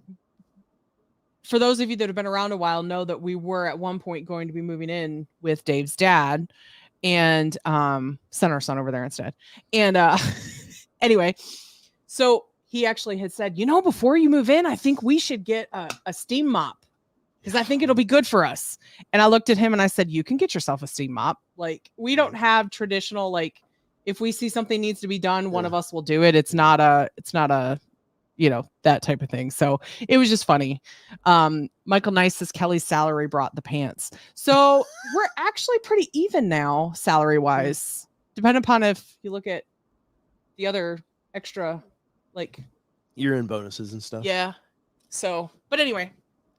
for those of you that have been around a while know that we were at one point going to be moving in with Dave's dad, and sent our son over there instead. And anyway, so he actually had said, before you move in, I think we should get a steam mop because I think it'll be good for us. And I looked at him and I said, you can get yourself a steam mop. Like, we don't have traditional, like, if we see something needs to be done, one of us will do it. It's not a that type of thing. So it was just funny. Michael Nice says Kelly's salary brought the pants. So we're actually pretty even now, salary wise, depending upon if you look at the other extra, like year-end bonuses and stuff. Yeah. So, but anyway,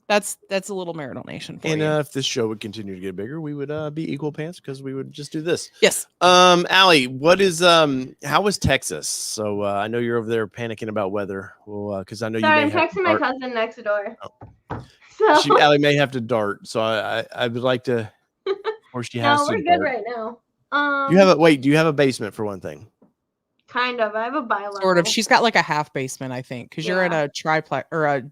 that's a little marital nation for and you. If this show would continue to get bigger, we would be equal pants because we would just do this. Yes. Allie, what is how was Texas? So I know you're over there panicking about weather. Well, because I know Sorry, you I'm may have texting my cousin next door. Oh. So Allie may have to dart. So I would like to, or she has no, to. we're good right now. Do you have a basement for one thing? Kind of. I have a bi-level. Sort of. She's got like a half basement, I think, because you're in a triplex or a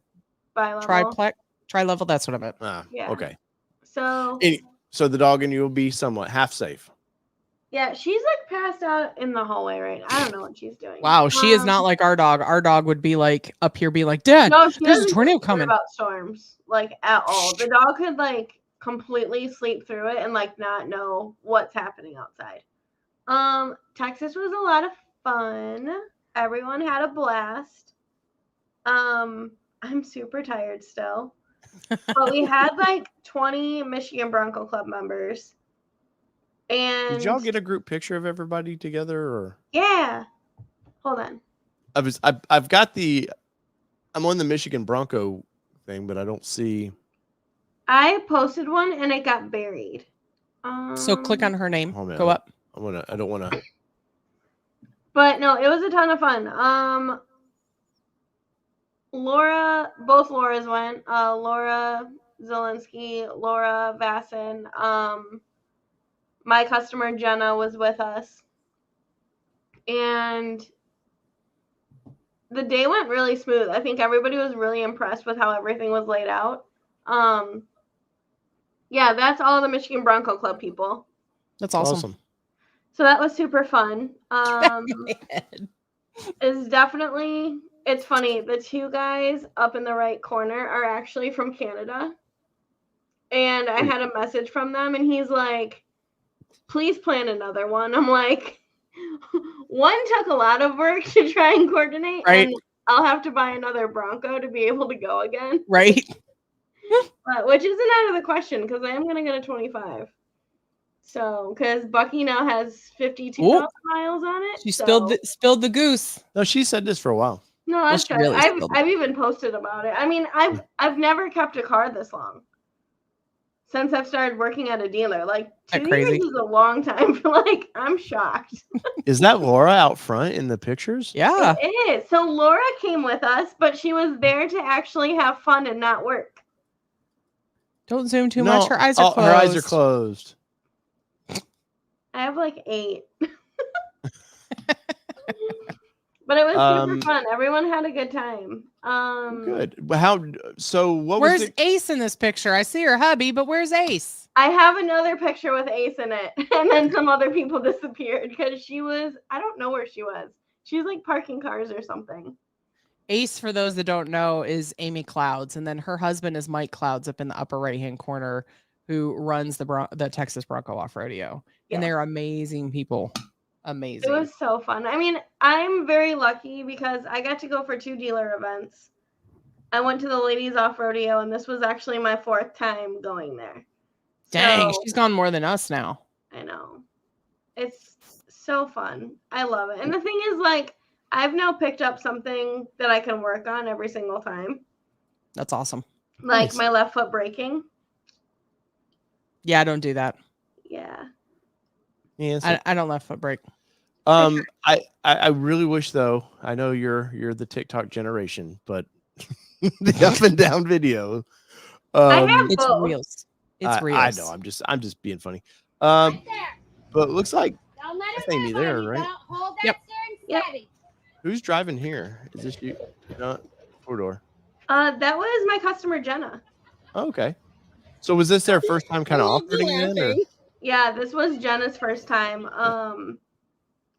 bi-level. Tri-level. That's what I meant. Yeah. Okay. So the dog and you will be somewhat half safe. Yeah, she's like passed out in the hallway right now. I don't know what she's doing. Wow, she is not like our dog. Our dog would be like up here being like, Dad, there's a tornado coming. About storms, like at all. The dog could like completely sleep through it and like not know what's happening outside. Texas was a lot of fun. Everyone had a blast. I'm super tired still. But we had like 20 Michigan Bronco Club members. And did y'all get a group picture of everybody together or? Yeah. Hold on. I've got I'm on the Michigan Bronco thing, but I don't see. I posted one and it got buried. So click on her name. Oh, man, go up. I don't want to. But no, it was a ton of fun. Both Lauras went. Laura Zielinski, Laura Vasson. My customer Jenna was with us. And the day went really smooth. I think everybody was really impressed with how everything was laid out. Yeah, that's all the Michigan Bronco Club people. That's awesome. So that was super fun. It's funny. The two guys up in the right corner are actually from Canada. And I had a message from them and he's like, please plan another one. I'm like, one took a lot of work to try and coordinate. Right. And I'll have to buy another Bronco to be able to go again. Right. Which isn't out of the question because I am going to get a 25. So, because Bucky now has 52,000 miles on it. She spilled the goose. No, she said this for a while. No, that's good. Really I've even posted about it. I mean, I've never kept a car this long since I've started working at a dealer. Like 2 years is a long time. Like, I'm shocked. Is that Laura out front in the pictures? Yeah, it is. So Laura came with us, but she was there to actually have fun and not work. Don't zoom too much. Her eyes are closed. Her eyes are closed. I have like 8. But it was super fun. Everyone had a good time. Good. Where's Ace in this picture? I see her hubby, but where's Ace? I have another picture with Ace in it. And then some other people disappeared because I don't know where she was. She was like parking cars or something. Ace, for those that don't know, is Amy Clouds. And then her husband is Mike Clouds up in the upper right-hand corner who runs the Texas Bronco Offroadeo. And they're amazing people. Amazing. It was so fun. I mean, I'm very lucky because I got to go for 2 dealer events. I went to the Ladies Offroadeo, and this was actually my 4th time going there. Dang, she's gone more than us now. I know. It's so fun. I love it. And the thing is, like, I've now picked up something that I can work on every single time. That's awesome. Like my left foot braking. Yeah, I don't do that. Yeah. Yeah, I don't left foot brake. I really wish though. I know you're the TikTok generation, but the up and down video. It's real. It's real. I know. I'm just being funny. But it looks like that's Amy there, right? Yep. Who's driving here? Is this you? No, 4-door. That was my customer Jenna. Oh, okay. So was this their first time kind of offering then? Or? Yeah, this was Jenna's first time.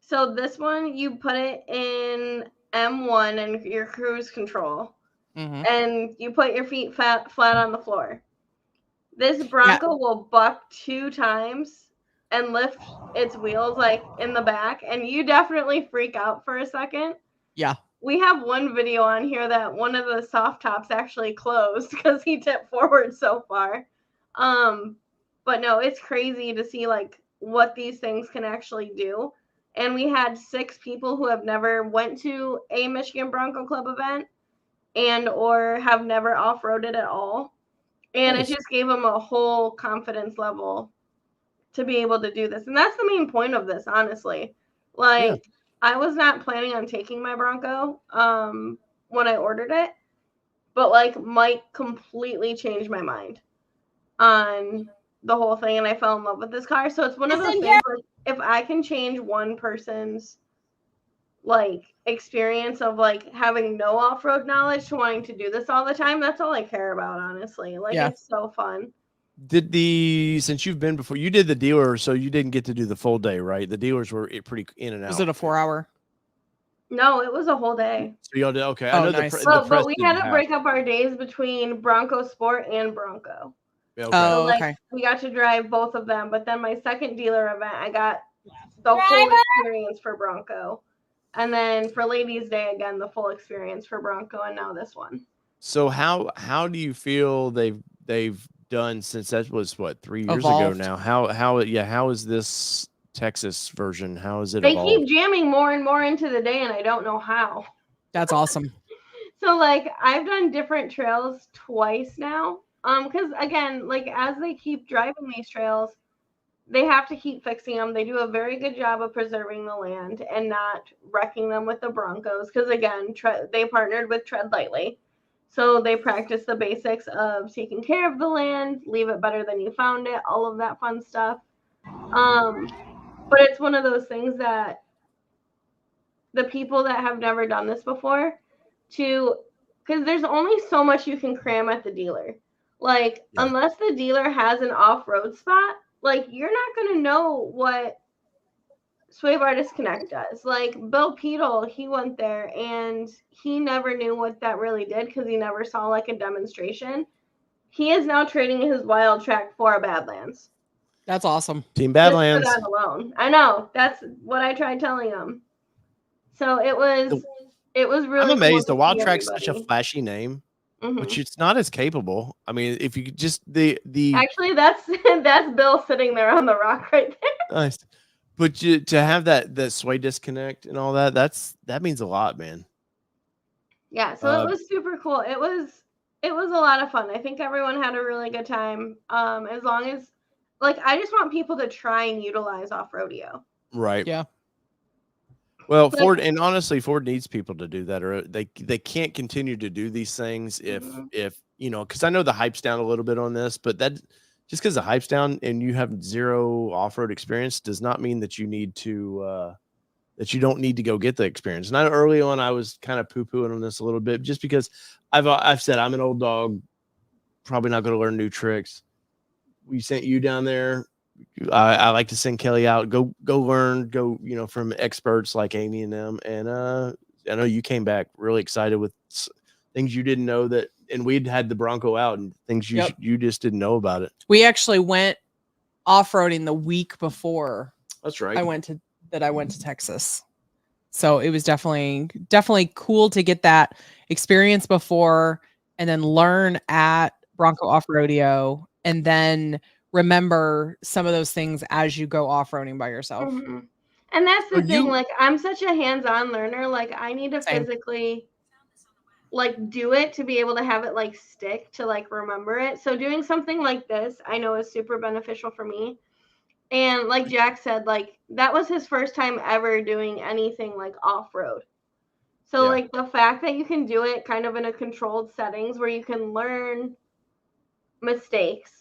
So this one, you put it in M1 and your cruise control. Mm-hmm. And you put your feet flat on the floor. This Bronco will buck 2 times and lift its wheels like in the back. And you definitely freak out for a second. Yeah. we have one video on here that one of the soft tops actually closed because he tipped forward so far. But no, it's crazy to see like what these things can actually do. And we had 6 people who have never went to a Michigan Bronco Club event and or have never off-roaded at all. And Nice. it just gave them a whole confidence level to be able to do this. And that's the main point of this, honestly. Like, I was not planning on taking my Bronco when I ordered it, but like Mike completely changed my mind on the whole thing, and I fell in love with this car. So it's one of those things like, if I can change one person's like experience of like having no off-road knowledge to wanting to do this all the time, that's all I care about, honestly. Like, Yeah. it's so fun. Since you've been before, you did the dealer, so you didn't get to do the full day, right? The dealers were pretty in and out. Was it a 4-hour? No, it was a whole day. So y'all did okay. Oh, I know nice. But we had to break up our days between Bronco Sport and Bronco. Okay. So, Oh, like, okay. we got to drive both of them, but then my second dealer event, I got the full experience for Bronco. And then for Ladies' Day, again, the full experience for Bronco, and now this one. So how do you feel they've done since that was what 3 years Evolved. ago now? How is this Texas version? How is it They evolved? keep jamming more and more into the day, and I don't know how. That's awesome. So, like, I've done different trails twice now. Because again, like, as they keep driving these trails, they have to keep fixing them. They do a very good job of preserving the land and not wrecking them with the Broncos. Because again, they partnered with Tread Lightly. So they practice the basics of taking care of the land, leave it better than you found it, all of that fun stuff. But it's one of those things that the people that have never done this before, because there's only so much you can cram at the dealer. Like, unless the dealer has an off-road spot, like, you're not going to know what Swabe Artist Connect does. Like, Bill Peedle, he went there, and he never knew what that really did because he never saw, like, a demonstration. He is now trading his wild track for a Badlands. That's awesome. Team Badlands. Just for that alone. I know. That's what I tried telling him. So it was really I'm amazed. cool the Wild Track's such a flashy name, which it's not as capable. I mean, if you could just the actually that's Bill sitting there on the rock right there. Nice. But to have that sway disconnect and all that means a lot, man. Yeah, so it was super cool. It was a lot of fun. I think everyone had a really good time. As long as, like, I just want people to try and utilize Offroadeo. Right. Yeah. Well, Ford, and honestly, Ford needs people to do that, or they can't continue to do these things if you know, because I know the hype's down a little bit on this, but that just because the hype's down and you have zero off-road experience does not mean that you need to that you don't need to go get the experience. And I know early on I was kind of poo-pooing on this a little bit just because I've said I'm an old dog, probably not going to learn new tricks. We sent you down there. I like to send Kelly out, go learn, you know, from experts like Amy and them. And I know you came back really excited with things you didn't know that, and we'd had the Bronco out and things you just didn't know about it. We actually went off-roading the week before. That's right. I went to Texas. So it was definitely cool to get that experience before and then learn at Bronco Offroadeo and then remember some of those things as you go off-roading by yourself. Mm-hmm. And that's the thing, like, I'm such a hands-on learner. Like, I need to physically, like, do it to be able to have it, like, stick to, like, remember it. So doing something like this, I know is super beneficial for me. And like Jack said, like, that was his first time ever doing anything like off-road. So like the fact that you can do it kind of in a controlled settings where you can learn mistakes,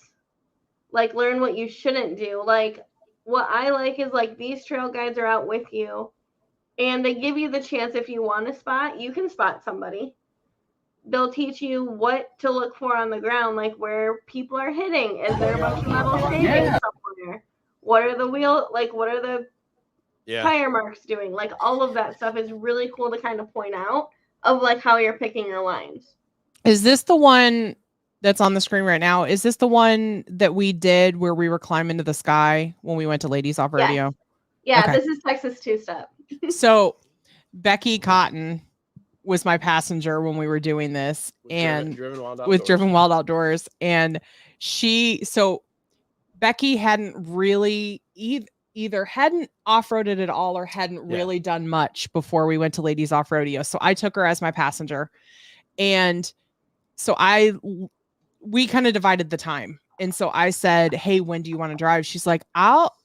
like learn what you shouldn't do. Like, what I like is, like, these trail guides are out with you and they give you the chance, if you want to spot, you can spot somebody. They'll teach you what to look for on the ground, like where people are hitting. Is there a bunch of metal shaving somewhere? What are the what are the tire marks doing? Like, all of that stuff is really cool to kind of point out of, like, how you're picking your lines. Is this the one that's on the screen right now? Is this the one that we did where we were climbing to the sky when we went to Ladies Offroadeo? Yeah, okay. This is Texas two-step. So Becky Cotton was my passenger when we were doing this, and Driven Wild with Outdoors. Driven Wild Outdoors. And so Becky hadn't really either hadn't off-roaded at all or hadn't really done much before we went to Ladies Offroadeo. So I took her as my passenger. And so we kind of divided the time. And so I said, hey, when do you want to drive? She's like,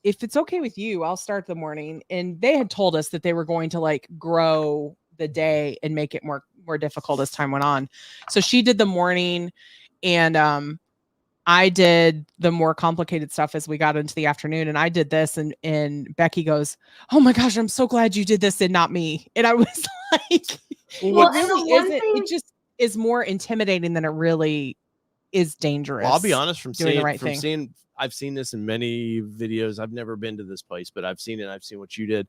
if it's okay with you, I'll start the morning. And they had told us that they were going to like grow the day and make it more difficult as time went on. So she did the morning, and I did the more complicated stuff as we got into the afternoon. And I did this, and Becky goes, oh my gosh, I'm so glad you did this and not me. And I was like, Well, it really isn't. It just is more intimidating than it really is dangerous. Well, I'll be honest, I've seen this in many videos. I've never been to this place, but I've seen it. I've seen what you did.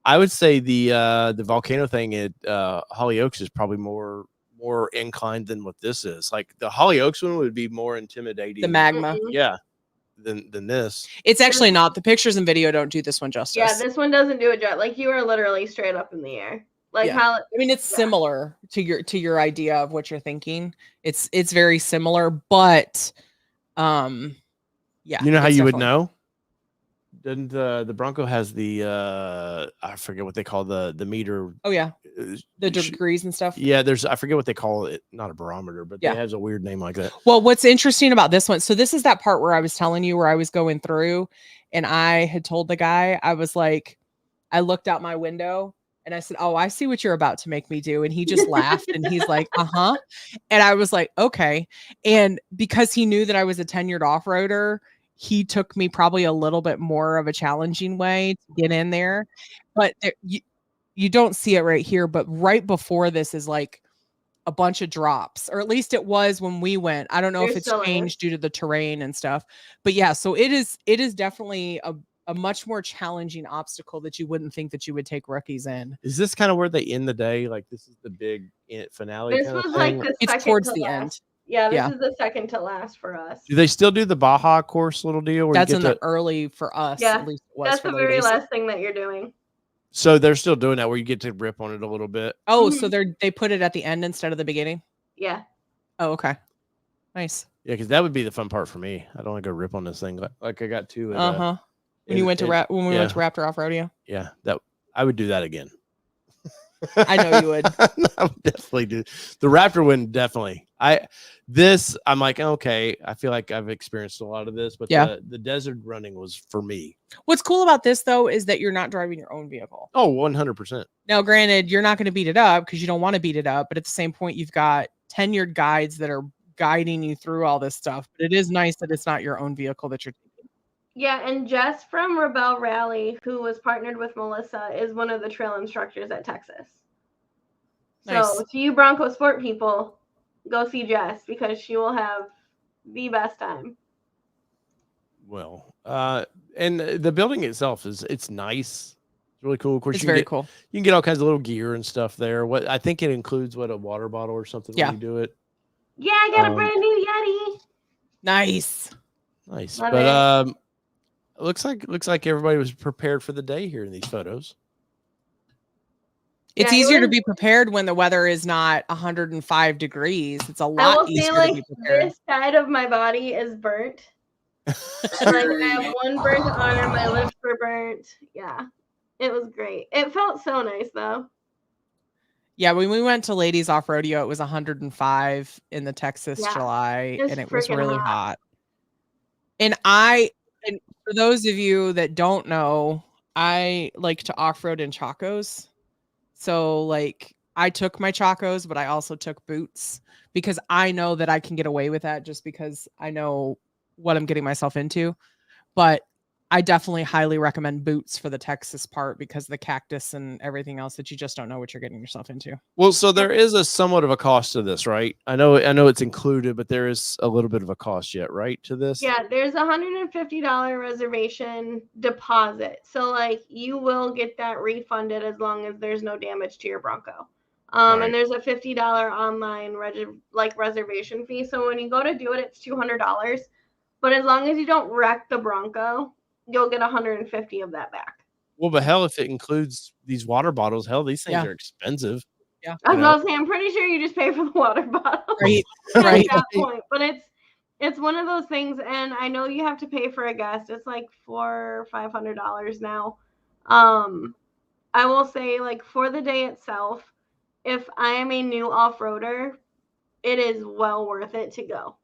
I would say the volcano thing at Hollyoaks is probably more inclined than what this is. Like the Hollyoaks one would be more intimidating. The magma. Yeah. Than this. It's actually not. The pictures and video don't do this one justice. Yeah, this one doesn't do it justice. Like you are literally straight up in the air. Like how I mean, it's similar to your idea of what you're thinking. It's very similar, but yeah. You know how you would know? Then the Bronco has the I forget what they call the meter. Oh yeah, the degrees and stuff. Yeah, I forget what they call it. Not a barometer, but it has a weird name like that. Well, what's interesting about this one? So this is that part where I was telling you where I was going through, and I had told the guy, I was like, I looked out my window. And I said, oh, I see what you're about to make me do. And he just laughed and he's like, uh-huh. And I was like, okay. And because he knew that I was a tenured off-roader, he took me probably a little bit more of a challenging way to get in there. But you don't see it right here. But right before this is like a bunch of drops, or at least it was when we went. I don't know if it's changed due to the terrain and stuff. But yeah, so it is definitely a much more challenging obstacle that you wouldn't think that you would take rookies in. Is this kind of where they end the day? Like this is the big finale? This was like the it's towards the end. Yeah, this is the second to last for us. Do they still do the Baja course little deal? That's in the early for us. Yeah, at least it was that's the very last thing that you're doing. So they're still doing that where you get to rip on it a little bit. Oh, so they put it at the end instead of the beginning? Yeah. Oh, okay. Nice. Yeah, because that would be the fun part for me. I don't want to go rip on this thing like I got to. When we went to Raptor Offroadeo. Yeah, that I would do that again. I know you would. I would definitely do the Raptor one. Definitely. I'm like, okay, I feel like I've experienced a lot of this, but the desert running was for me. What's cool about this though is that you're not driving your own vehicle. Oh, 100%. Now, granted, you're not going to beat it up because you don't want to beat it up, but at the same point, you've got tenured guides that are guiding you through all this stuff. But it is nice that it's not your own vehicle that you're taking. Yeah, and Jess from Rebel Rally, who was partnered with Melissa, is one of the trail instructors at Texas. Nice. So to you Bronco Sport people, go see Jess because she will have the best time. Well, and the building itself it's nice. It's really cool. Of course, it's very cool. You can get all kinds of little gear and stuff there. What I think it includes a water bottle or something when you do it. Yeah, I got a brand new Yeti. Nice. Love but it looks like everybody was prepared for the day here in these photos. It's easier to be prepared when the weather is not 105 degrees. It's a lot easier to be prepared. This side of my body is burnt. And I have one burnt arm, my lips were burnt. Yeah. It was great. It felt so nice though. Yeah, when we went to Ladies Offroadeo, it was 105 in the Texas July, and it was really hot. And for those of you that don't know, I like to off-road in Chacos. So like I took my Chacos, but I also took boots because I know that I can get away with that just because I know what I'm getting myself into. But I definitely highly recommend boots for the Texas part because the cactus and everything else that you just don't know what you're getting yourself into. Well, so there is a somewhat of a cost to this, right? I know it's included, but there is a little bit of a cost yet, right, to this? Yeah, there's a $150 reservation deposit. So like you will get that refunded as long as there's no damage to your Bronco. And there's a $50 online reservation fee. So when you go to do it, it's $200. But as long as you don't wreck the Bronco, you'll get 150 of that back. Well, but hell, if it includes these water bottles, hell, these things are expensive. Yeah. I was about to say, I'm pretty sure you just pay for the water bottle. Right. At Right. that point. But it's one of those things, and I know you have to pay for a guest. It's like $400 or $500 now. I will say, like, for the day itself, if I am a new off-roader, it is well worth it to go.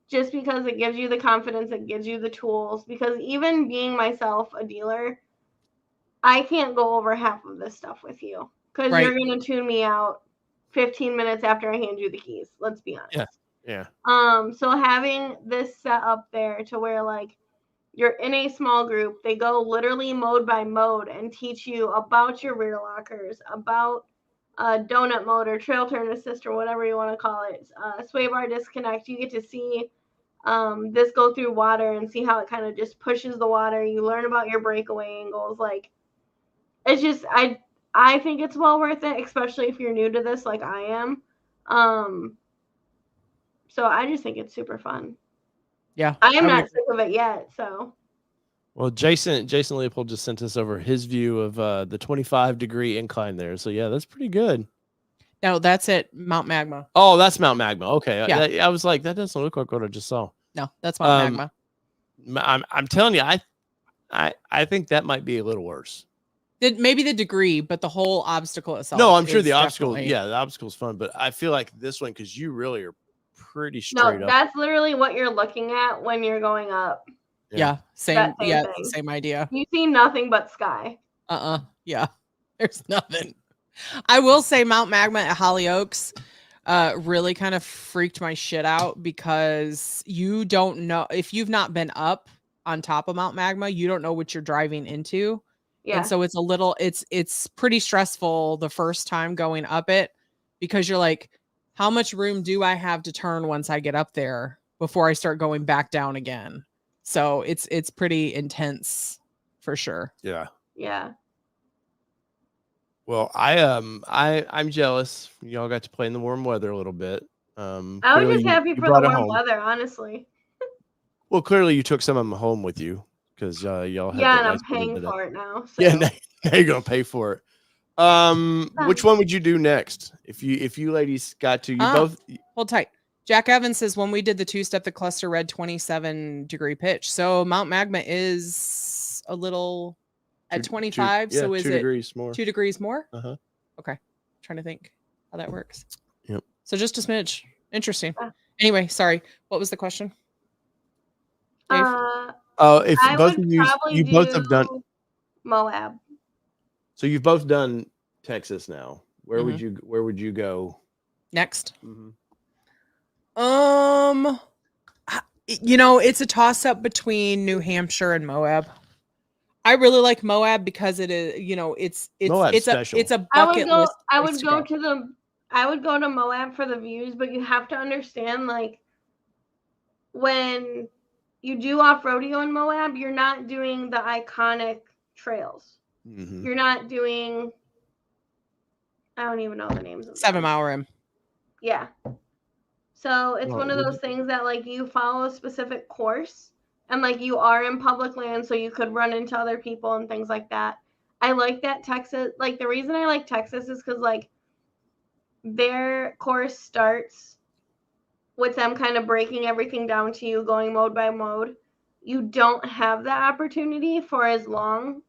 Just because it gives you the confidence, it gives you the tools. Because even being myself a dealer, I can't go over half of this stuff with you. Because Right. you're going to tune me out 15 minutes after I hand you the keys. Let's be honest. Yeah. So having this set up there to where, like, you're in a small group, they go literally mode by mode and teach you about your rear lockers, about donut mode or trail turn assist or whatever you want to call it, sway bar disconnect. You get to see this go through water and see how it kind of just pushes the water. You learn about your breakaway angles. Like, it's just, I think it's well worth it, especially if you're new to this like I am. So I just think it's super fun. Yeah. I am not sick of it yet, so. Well, Jason Leopold just sent us over his view of the 25-degree incline there. So yeah, that's pretty good. No, that's at Mount Magma. Oh, that's Mount Magma. Okay. Yeah. I was like, that doesn't look like what I just saw. No, that's Mount Magma. I'm telling you, I think that might be a little worse. Maybe the degree, but the whole obstacle itself. No, I'm sure the obstacle. definitely... Yeah, the obstacle's fun, but I feel like this one, because you really are pretty straight No, up. that's literally what you're looking at when you're going up. Yeah, same idea. You see nothing but sky. Yeah, there's nothing. I will say Mount Magma at Hollyoaks really kind of freaked my shit out, because you don't know, if you've not been up on top of Mount Magma, you don't know what you're driving into. Yeah. And so it's a little, it's pretty stressful the first time going up it, because you're like, how much room do I have to turn once I get up there before I start going back down again? So it's pretty intense for sure. Yeah. Yeah. Well, I'm jealous. Y'all got to play in the warm weather a little bit. I was just happy for the warm weather, honestly. Well, clearly you took some of them home with you, because y'all had. Yeah, and I'm paying for it now. So. Yeah, now you're gonna pay for it. Which one would you do next if you ladies got to? You both hold tight. Jack Evans says when we did the two-step, the cluster read 27-degree pitch. So Mount Magma is a little at 25. So is 2 degrees more? 2 degrees more? Uh-huh. Okay. Trying to think how that works. Yep. So just a smidge. Interesting. Anyway, sorry. What was the question? Dave? If both of you both have done Moab. So you've both done Texas now. Where would you go next? It's a toss up between New Hampshire and Moab. I really like Moab because it is, it's a bucket list. I would go to Moab for the views, but you have to understand, like, when you do off-roadeo in Moab, you're not doing the iconic trails. You're not doing, I don't even know the names of them. 7 Mile Rim. Yeah. So it's one of those things that, like, you follow a specific course, and, like, you are in public land, so you could run into other people and things like that. I like that Texas, like, the reason I like Texas is because, like, their course starts with them kind of breaking everything down to you, going mode by mode. You don't have that opportunity for as long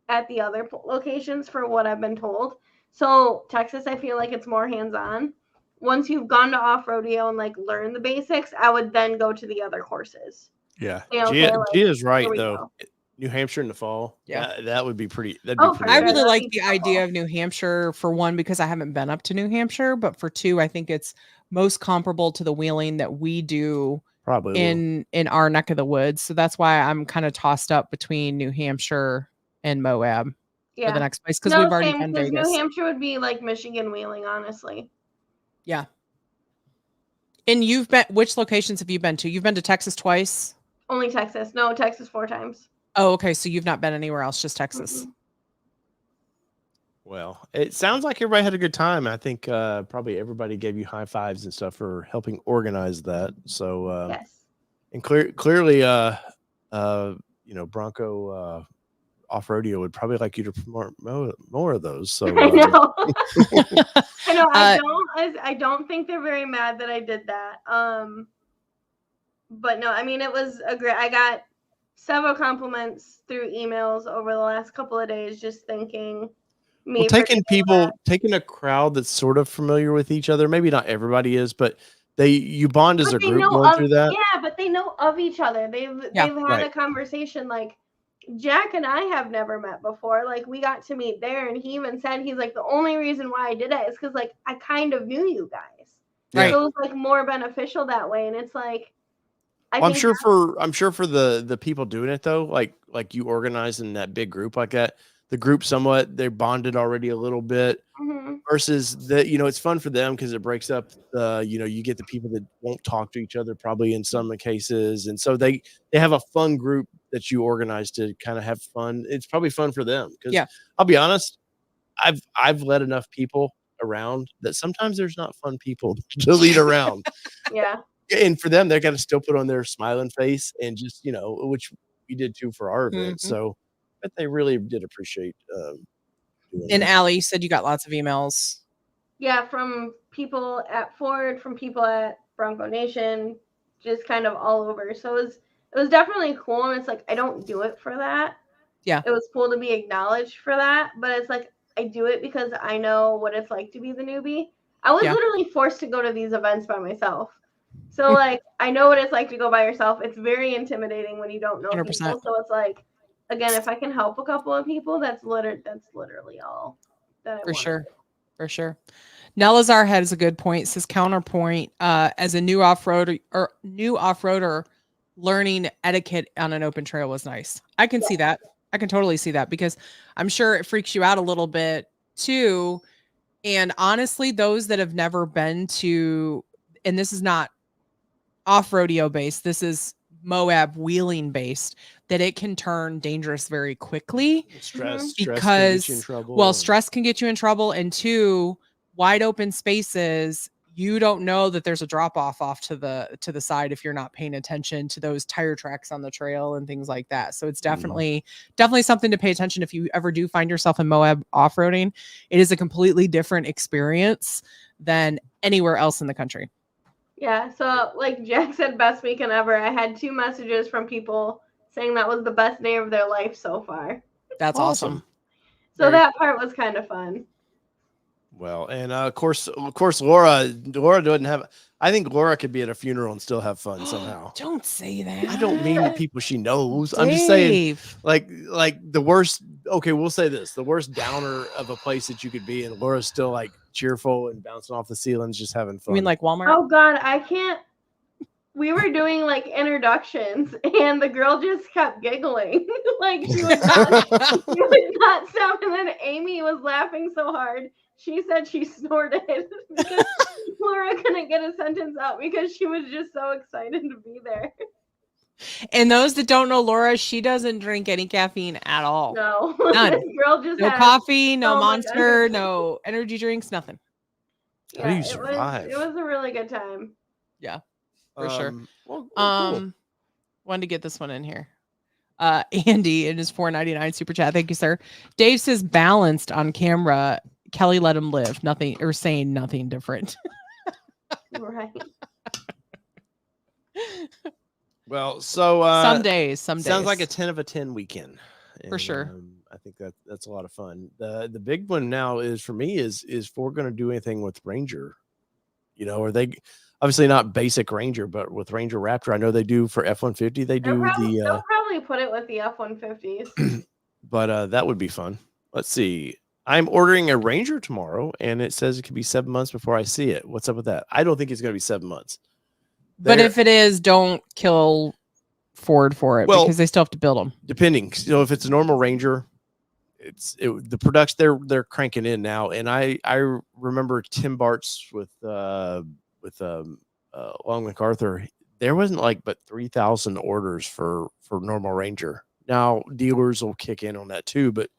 at the other locations, for what I've been told. So Texas, I feel like it's more hands-on. Once you've gone to off-roadeo and, like, learn the basics, I would then go to the other courses. Yeah. Gia's right, though. New Hampshire in the fall. Yeah. That would be pretty. I really like the idea of New Hampshire, for one, because I haven't been up to New Hampshire, but for two, I think it's most comparable to the wheeling that we do probably in our neck of the woods. So that's why I'm kind of tossed up between New Hampshire and Moab for the next place, because we've already done Vegas. New Hampshire would be like Michigan wheeling, honestly. Yeah. And you've been, which locations have you been to? You've been to Texas twice? Only Texas. No, Texas 4 times. Oh, okay. So you've not been anywhere else, just Texas. Well, it sounds like everybody had a good time. I think probably everybody gave you high fives and stuff for helping organize that. So yes. And clearly Bronco Offroadeo would probably like you to promote more of those. So I know. I know. Uh, I don't think they're very mad that I did that. But no, I mean, it was a great. I got several compliments through emails over the last couple of days, just thanking me. well, taking a crowd that's sort of familiar with each other. Maybe not everybody is, but you bond as a group going through that. Yeah, but they know of each other. They've had a conversation. Like Jack and I have never met before. Like we got to meet there, and he even said he's like the only reason why I did it is because like I kind of knew you guys. Right. So it was like more beneficial that way, and it's like. I'm sure for the people doing it though, like you organizing that big group like that, the group somewhat they're bonded already a little bit versus it's fun for them because it breaks up you get the people that won't talk to each other probably in some cases, and so they have a fun group that you organize to kind of have fun. It's probably fun for them because I'll be honest, I've led enough people around that sometimes there's not fun people to lead around. Yeah. And for them, they're going to still put on their smiling face and just, which we did too for our event. So, but they really did appreciate. And Allie, you said you got lots of emails. Yeah, from people at Ford, from people at Bronco Nation, just kind of all over. So it was definitely cool. And it's like, I don't do it for that. Yeah. It was cool to be acknowledged for that. But it's like, I do it because I know what it's like to be the newbie. I was literally forced to go to these events by myself. So, like, I know what it's like to go by yourself. It's very intimidating when you don't know 100%. people. So it's like, again, if I can help a couple of people, that's literally all that I want. For sure. Nelazar has a good point. Says counterpoint. As a new off-roader, learning etiquette on an open trail was nice. I can see that. I can totally see that because I'm sure it freaks you out a little bit too. And honestly, those that have never been to, and this is not off-rodeo based, this is Moab wheeling based, that it can turn dangerous very quickly. Stress because can get you in trouble. Stress can get you in trouble, and two, wide open spaces, you don't know that there's a drop off to the side if you're not paying attention to those tire tracks on the trail and things like that. So it's definitely something to pay attention if you ever do find yourself in Moab off-roading. It is a completely different experience than anywhere else in the country. Yeah, so like Jack said, best weekend ever. I had 2 messages from people saying that was the best day of their life so far. That's awesome. So that part was kind of fun. Well, and of course, Laura doesn't have. I think Laura could be at a funeral and still have fun somehow. Don't say that. I don't mean the people she knows. Dave. I'm just saying, like the worst. Okay, we'll say this: the worst downer of a place that you could be in. Laura's still like cheerful and bouncing off the ceilings, just having fun. You mean like Walmart? Oh God, I can't. We were doing like introductions, and the girl just kept giggling, like she would not stop. And then Amy was laughing so hard, she said she snorted because Laura couldn't get a sentence out because she was just so excited to be there. And those that don't know Laura, she doesn't drink any caffeine at all. No, none. This girl just no coffee, no Monster, energy. No energy drinks, nothing. How do you survive? It was a really good time. Yeah, for sure. Well, cool. Wanted to get this one in here. Andy in his $4.99 super chat. Thank you, sir. Dave says balanced on camera. Kelly let him live. Nothing, or saying nothing different. Right. Well, so some days sounds like a 10 of a 10 weekend. For sure. I think that's a lot of fun. The big one now is for me is if we're going to do anything with Ranger, or they obviously not basic Ranger, but with Ranger Raptor, I know they do for F-150. They'll probably put it with the F-150s. But that would be fun. Let's see. I'm ordering a Ranger tomorrow, and it says it could be 7 months before I see it. What's up with that? I don't think it's going to be 7 months. But if it is, don't kill Ford for it because they still have to build them. Depending. So if it's a normal Ranger, the production they're cranking in now. And I remember Tim Bartz with Long MacArthur. There wasn't but 3,000 orders for normal Ranger. Now dealers will kick in on that too, but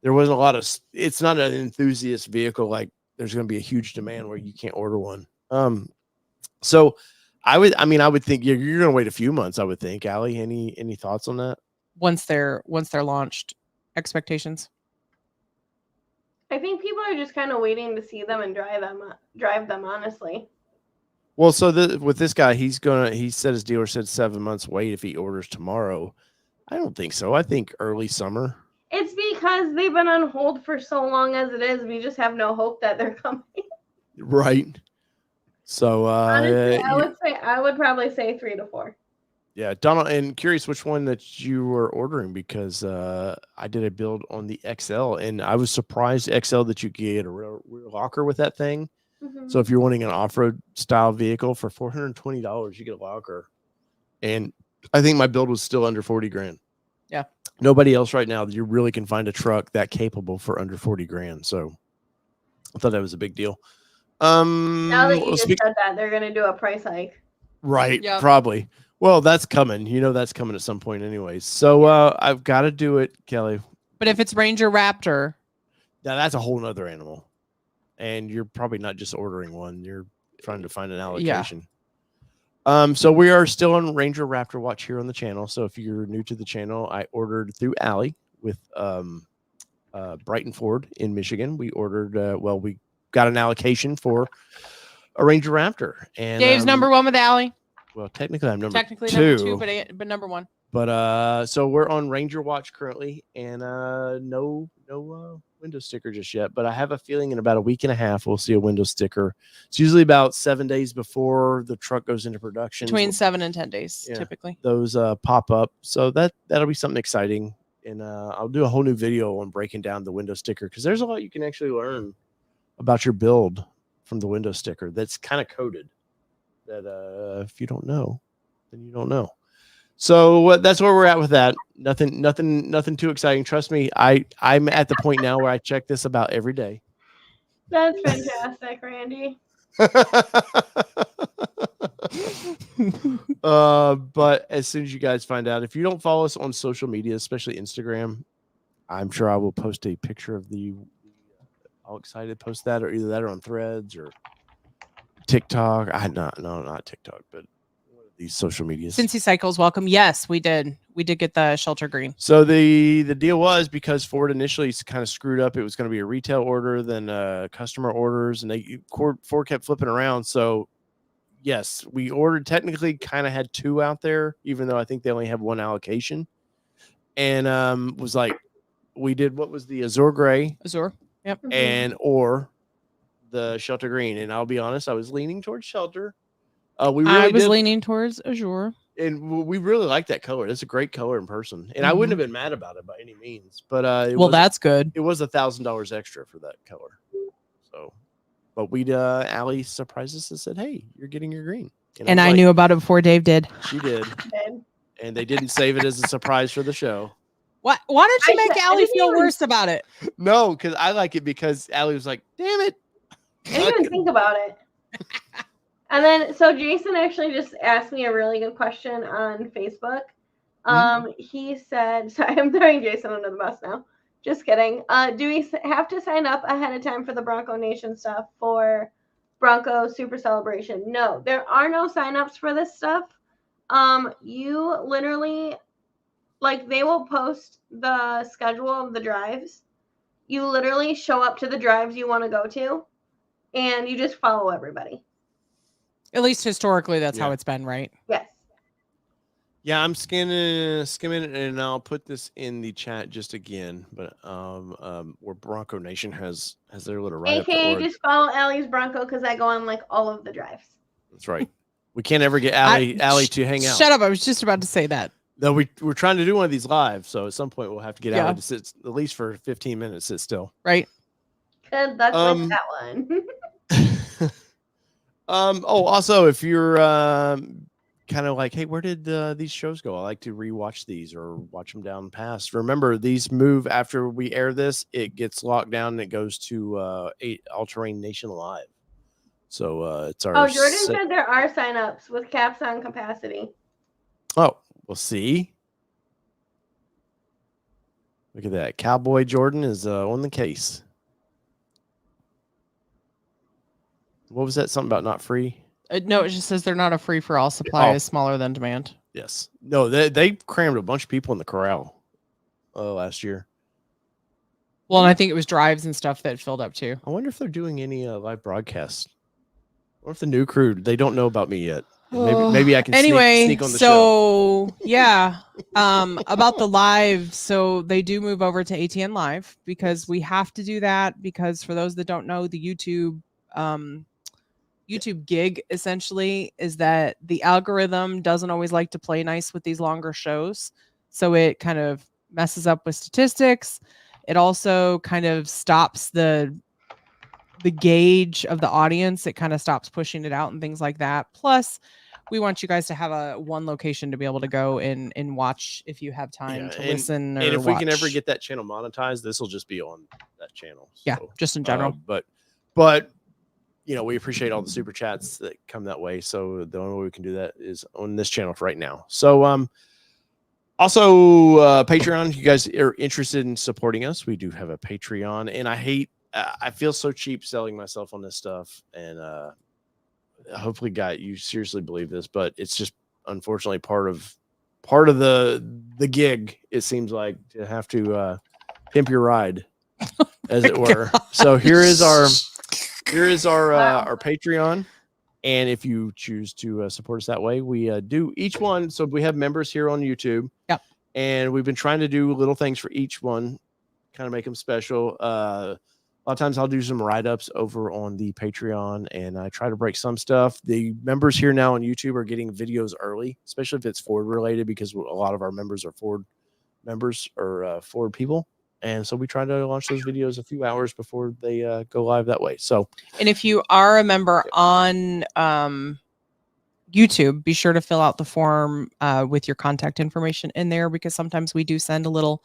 there wasn't a lot of. It's not an enthusiast vehicle. Like there's going to be a huge demand where you can't order one. So I would think you're going to wait a few months. I would think. Allie, any thoughts on that? Once they're launched. expectations? I think people are just kind of waiting to see them and drive them. Honestly, Well, so with this guy, he said his dealer said 7 months wait if he orders tomorrow. I don't think so. I think early summer. it's because they've been on hold for so long as it is. We just have no hope that they're coming. Right. So Honestly, I would probably say 3 to 4. yeah, Donald, and curious which one that you were ordering, because I did a build on the XL and I was surprised XL that you could get a rear locker with that thing. Mm-hmm. So if you're wanting an off-road style vehicle for $420, you get a locker. And I think my build was still under 40 grand. Yeah. Nobody else right now, you really can find a truck that capable for under 40 grand. So I thought that was a big deal. Now that you just said that, they're going to do a price hike. Right. Yep. Probably. Well, that's coming. That's coming at some point anyways. So I've got to do it, Kelly. But if it's Ranger Raptor, Now that's a whole nother animal. And you're probably not just ordering one. You're trying to find an allocation. So we are still on Ranger Raptor watch here on the channel. So if you're new to the channel, I ordered through Allie with Brighton Ford in Michigan. We ordered, we got an allocation for a Ranger Raptor. And Dave's number 1 with Allie. Well, technically I'm number Technically two. number 2, but number 1. But so we're on Ranger watch currently, and no window sticker just yet. But I have a feeling in about a week and a half we'll see a window sticker. It's usually about 7 days before the truck goes into production. Between 7 and 10 days, typically. Those pop up, so that'll be something exciting. And I'll do a whole new video on breaking down the window sticker, because there's a lot you can actually learn about your build from the window sticker. That's kind of coded. That if you don't know, then you don't know. So that's where we're at with that. Nothing too exciting. Trust me, I'm at the point now where I check this about every day. That's fantastic, Randy. But as soon as you guys find out, if you don't follow us on social media, especially Instagram, I'm sure I will post a picture of the. I'll excited post that, or either that or on Threads or TikTok. Not TikTok, but one of these social medias. Cincy Cycles, welcome. Yes, we did. We did get the shelter green. So the deal was, because Ford initially kind of screwed up, it was going to be a retail order, then customer orders, and Ford kept flipping around. So yes, we ordered, technically kind of had 2 out there, even though I think they only have 1 allocation. And was like, we did, what was the Azure Gray? Azure. Yep. Or the shelter green. And I'll be honest, I was leaning towards shelter. I was leaning towards Azure. And we really like that color. It's a great color in person. And I wouldn't have been mad about it by any means. But that's good. It was $1,000 extra for that color. So, but Allie surprised us and said, "Hey, you're getting your green." And I knew about it before Dave did. She did. And they didn't save it as a surprise for the show. What? Why don't you make Allie feel worse about it? No, because I like it, because Allie was like, "Damn it." I didn't even think about it. And then, so Jason actually just asked me a really good question on Facebook. He said, sorry, I'm throwing Jason under the bus now. Just kidding. Do we have to sign up ahead of time for the Bronco Nation stuff for Bronco Super Celebration? No, there are no signups for this stuff. You literally, they will post the schedule of the drives. You literally show up to the drives you want to go to, and you just follow everybody. At least historically, that's how it's been, right? Yes. Yeah, I'm skimming it, and I'll put this in the chat just again. But where Bronco Nation has their little write-up. AKA just follow Allie's Bronco, because I go on all of the drives. That's right. We can't ever get Allie to hang out. Shut up! I was just about to say that. No, we're trying to do one of these live, so at some point we'll have to get Allie to sit at least for 15 minutes, sit still. Right. Good. That's like that one. Also, if you're kind of like, hey, where did these shows go? I like to rewatch these or watch them down past. Remember, these move after we air this, it gets locked down and it goes to allterrainnation Live. So it's our. Oh, Jordan said there are signups with caps on capacity. Oh, we'll see. Look at that. Cowboy Jordan is on the case. What was that? Something about not free? No, it just says they're not a free for all. Supply is smaller than demand. Yes. No, they crammed a bunch of people in the corral last year. Well, and I think it was drives and stuff that filled up too. I wonder if they're doing any live broadcasts. Or if the new crew, they don't know about me yet. Maybe I can sneak on the show. Yeah. About the live, so they do move over to ATN Live because we have to do that because for those that don't know, the YouTube gig essentially is that the algorithm doesn't always like to play nice with these longer shows. So it kind of messes up with statistics. It also kind of stops the gauge of the audience. It kind of stops pushing it out and things like that. Plus, we want you guys to have a one location to be able to go and watch if you have time to listen. And if we can ever get that channel monetized, this will just be on that channel. Yeah, just in general. But you know, we appreciate all the super chats that come that way. So the only way we can do that is on this channel for right now. So also Patreon, if you guys are interested in supporting us, we do have a Patreon. And I feel so cheap selling myself on this stuff. And hopefully, guy, you seriously believe this, but it's just unfortunately part of the gig. It seems like to have to pimp your ride, as it were. So here is our Patreon, and if you choose to support us that way, we do each one. So we have members here on YouTube. Yep. And we've been trying to do little things for each one, kind of make them special. A lot of times I'll do some write-ups over on the Patreon, and I try to break some stuff. The members here now on YouTube are getting videos early, especially if it's Ford related, because a lot of our members are Ford members or Ford people. And so we try to launch those videos a few hours before they go live that way. So, and if you are a member on YouTube, be sure to fill out the form with your contact information in there, because sometimes we do send a little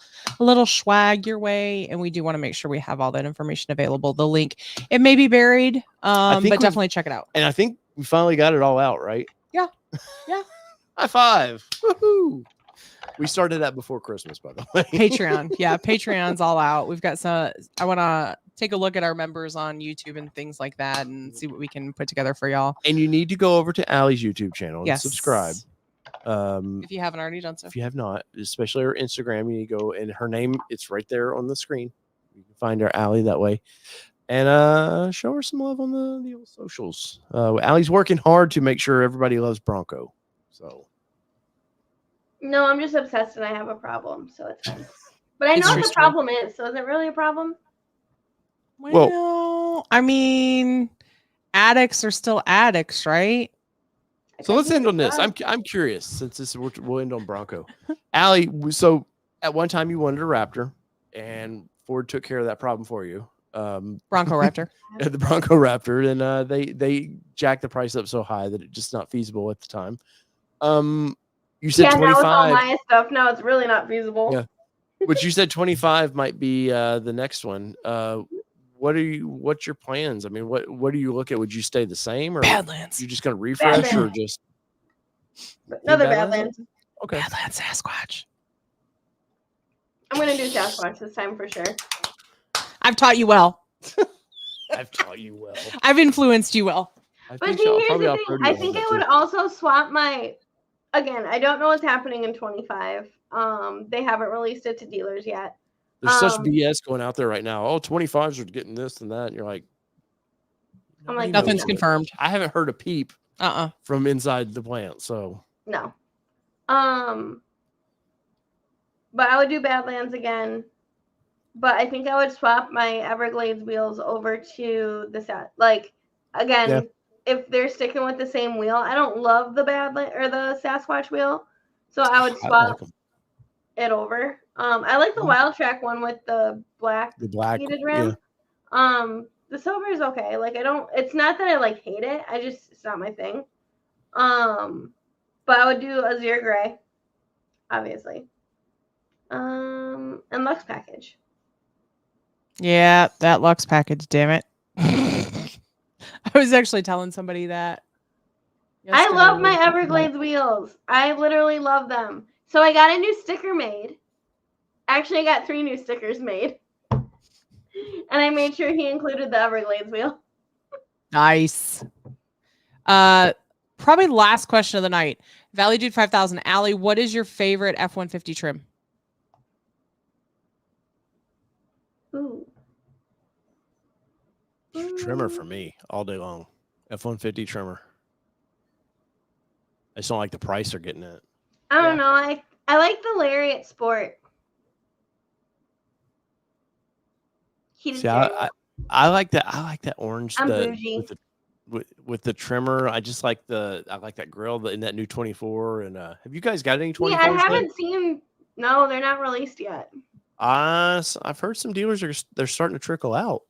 swag your way, and we do want to make sure we have all that information available. The link, it may be buried, but definitely check it out. And I think we finally got it all out, right? Yeah. Yeah. High five. Woohoo. We started that before Christmas, by the way. Patreon. Yeah, Patreon's all out. We've got some. I want to take a look at our members on YouTube and things like that and see what we can put together for y'all. And you need to go over to Allie's YouTube channel and subscribe. If you haven't already done so. If you have not, especially her Instagram, you need to go, and her name, it's right there on the screen. You can find her, Allie, that way. And show her some love on the old socials. Allie's working hard to make sure everybody loves Bronco. So. No, I'm just obsessed and I have a problem, so it's fine. But I know what the problem is, so is it really a problem? Well, I mean, addicts are still addicts, right? So let's end on this. I'm curious, since we'll end on Bronco. Allie, so at one time you wanted a Raptor, and Ford took care of that problem for you. Bronco Raptor. The Bronco Raptor, and they jacked the price up so high that it's just not feasible at the time. You said 25. Now it's all my stuff. Now it's really not feasible. Yeah, but you said 25 might be the next one. What's your plans? I mean, what do you look at? Would you stay the same, or Badlands? You just gonna refresh, or just another Badlands? Okay, Badlands Sasquatch. I'm gonna do Sasquatch this time for sure. I've taught you well. I've taught you well. I've influenced you well. But see, here's the thing. I think I would also swap my. Again, I don't know what's happening in 25. They haven't released it to dealers yet. There's such BS going out there right now. Oh, 25s are getting this and that. And you're like, I'm like, nothing's confirmed. I haven't heard a peep from inside the plant. So no. But I would do Badlands again. But I think I would swap my Everglades wheels over to the set. Like, again. Yeah. If they're sticking with the same wheel, I don't love the Badland or the Sasquatch wheel, so I would swap it over. I like the Wild Track one with the black heated rim. Yeah. The silver is okay. Like it's not that I like hate it. It's not my thing. But I would do a Zero Gray, obviously. And Lux package. Yeah, that Lux package. Damn it. I was actually telling somebody that. I love my Everglades wheels. I literally love them. So I got a new sticker made. Actually, I got 3 new stickers made. And I made sure he included the Everglades wheel. Nice. Probably the last question of the night. Valley Dude 5000. Allie, what is your favorite F-150 trim? Ooh. Trimmer for me all day long. F-150 trimmer. I just don't like the price they're getting at. I don't know. I like the Lariat Sport. Heated See, steering wheel. I like that. I like that orange. I'm bougie. With the trimmer. I just like I like that grill in that new 24. And have you guys got any 24s? Yeah, I haven't seen. No, they're not released yet. I've heard some dealers they're starting to trickle out.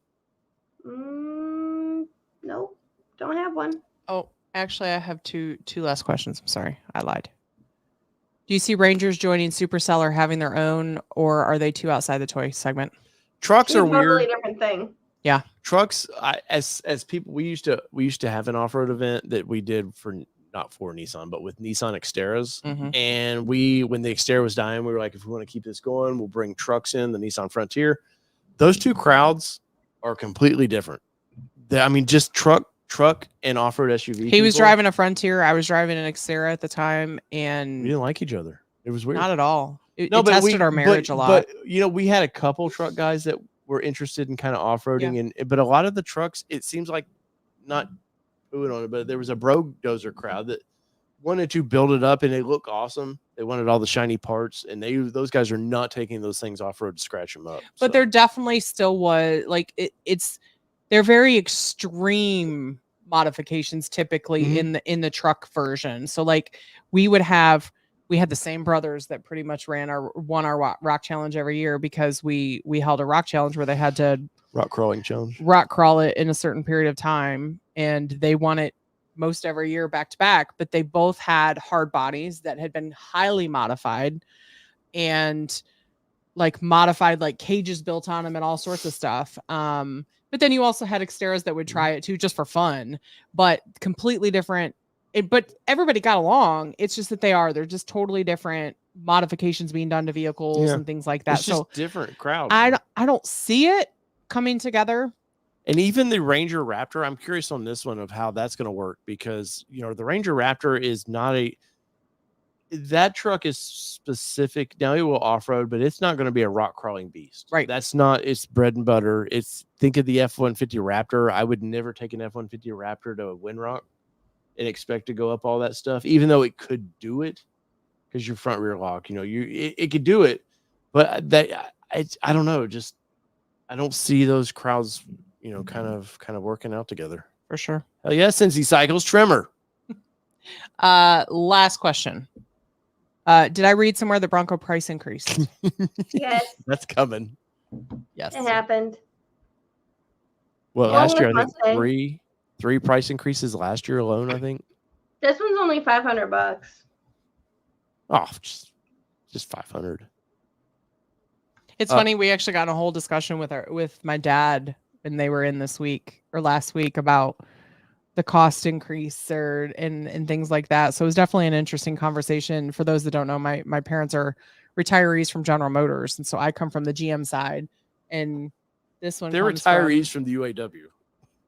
Nope, don't have one. Oh, actually, I have two last questions. I'm sorry, I lied. Do you see Rangers joining Supercell or having their own, or are they too outside the toy segment? Trucks are Totally weird. different thing. Yeah, trucks. As people, we used to have an off-road event that we did not for Nissan, but with Nissan Xteras. Mm-hmm. And when the Xterra was dying, we were like, if we want to keep this going, we'll bring trucks in, the Nissan Frontier. Those two crowds are completely different. Just truck and off-road SUV. He was driving a Frontier. I was driving an Xterra at the time, and we didn't like each other. It was weird. Not at all. It tested our marriage a lot. But we had a couple truck guys that were interested in kind of off-roading, but a lot of the trucks, it seems like, not pooing on it, but there was a bro dozer crowd that wanted to build it up and they look awesome. They wanted all the shiny parts, and those guys are not taking those things off-road to scratch them up. But there definitely still was they're very extreme modifications typically in the truck version. So like we had the same brothers that pretty much won our rock challenge every year, because we held a rock challenge where they had to rock crawl it in a certain period of time, and they won it most every year back to back. But they both had hard bodies that had been highly modified, and modified cages built on them and all sorts of stuff. But then you also had Xteras that would try it too, just for fun, but completely different. But everybody got along. It's just that they're just totally different modifications being done to vehicles and things like that. It's just different crowd. I don't see it coming together. And even the Ranger Raptor, I'm curious on this one of how that's going to work, because the Ranger Raptor is not that truck is specific. Now it will off-road, but it's not going to be a rock crawling beast. Right. That's not its bread and butter. Think of the F-150 Raptor. I would never take an F-150 Raptor to a Windrock and expect to go up all that stuff, even though it could do it, because your front rear lock, it could do it. But I don't know. Just, I don't see those crowds, kind of working out together. For sure. Hell yeah, Cincy Cycles trimmer. Last question. Did I read somewhere the Bronco price increased? Yes. That's coming. Yes. It happened. Well, last year, I think three price increases last year alone, I think. This one's only $500. Oh, just 500. It's funny. We actually got in a whole discussion with my dad, and they were in this week or last week about the cost increase and things like that. So it was definitely an interesting conversation. For those that don't know, my parents are retirees from General Motors, and so I come from the GM side, and this one they're retirees from the UAW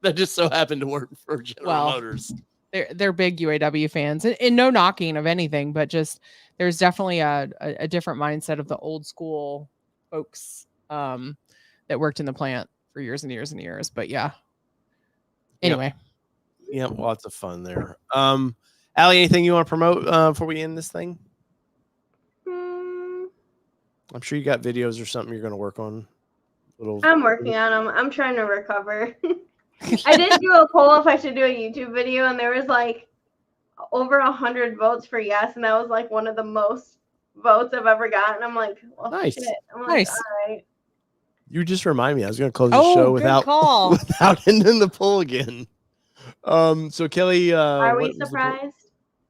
that just so happened to work for General Motors. They're big UAW fans, and no knocking of anything, but just there's definitely a different mindset of the old school folks that worked in the plant for years and years and years. But yeah. Anyway. Yeah, lots of fun there. Allie, anything you want to promote before we end this thing? I'm sure you got videos or something you're going to work on. I'm working on them. I'm trying to recover. I did do a poll if I should do a YouTube video, and there was over 100 votes for yes, and that was one of the most votes I've ever gotten. I'm like, well, nice. Shit. I'm nice. All right. You just remind me. I was going to close the show without ending the poll again. So Kelly, are we surprised?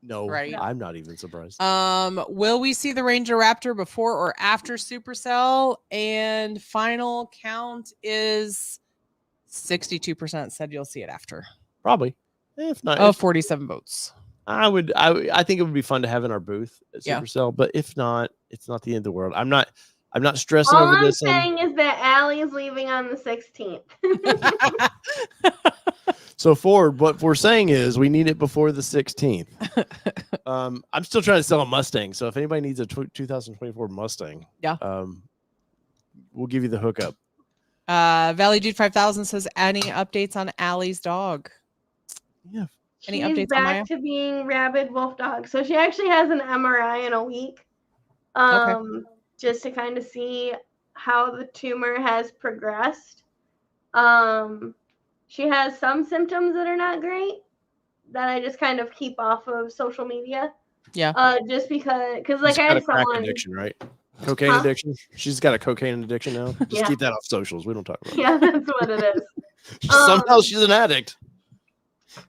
No, right. I'm not even surprised. Will we see the Ranger Raptor before or after Supercell? And final count is 62% said you'll see it after. Probably. If not, 47 votes. I think it would be fun to have in our booth at Supercell, but if not, it's not the end of the world. I'm not stressing over this. All I'm saying is that Allie is leaving on the 16th. So Ford, what we're saying is we need it before the 16th. I'm still trying to sell a Mustang, so if anybody needs a 2024 Mustang, we'll give you the hookup. Valley Dude 5000 says, any updates on Allie's dog? Yeah. Any She's updates on back Maya? to being rabid wolf dog. So she actually has an MRI in a week. Just to kind of see how the tumor has progressed. She has some symptoms that are not great that I just kind of keep off of social media. Yeah. Just because like She's I got a had crack someone. addiction, right? Cocaine Huh? addiction. She's got a cocaine addiction now. Just Yeah. keep that off socials. We don't talk about Yeah, that's what it is. it. Somehow she's an addict.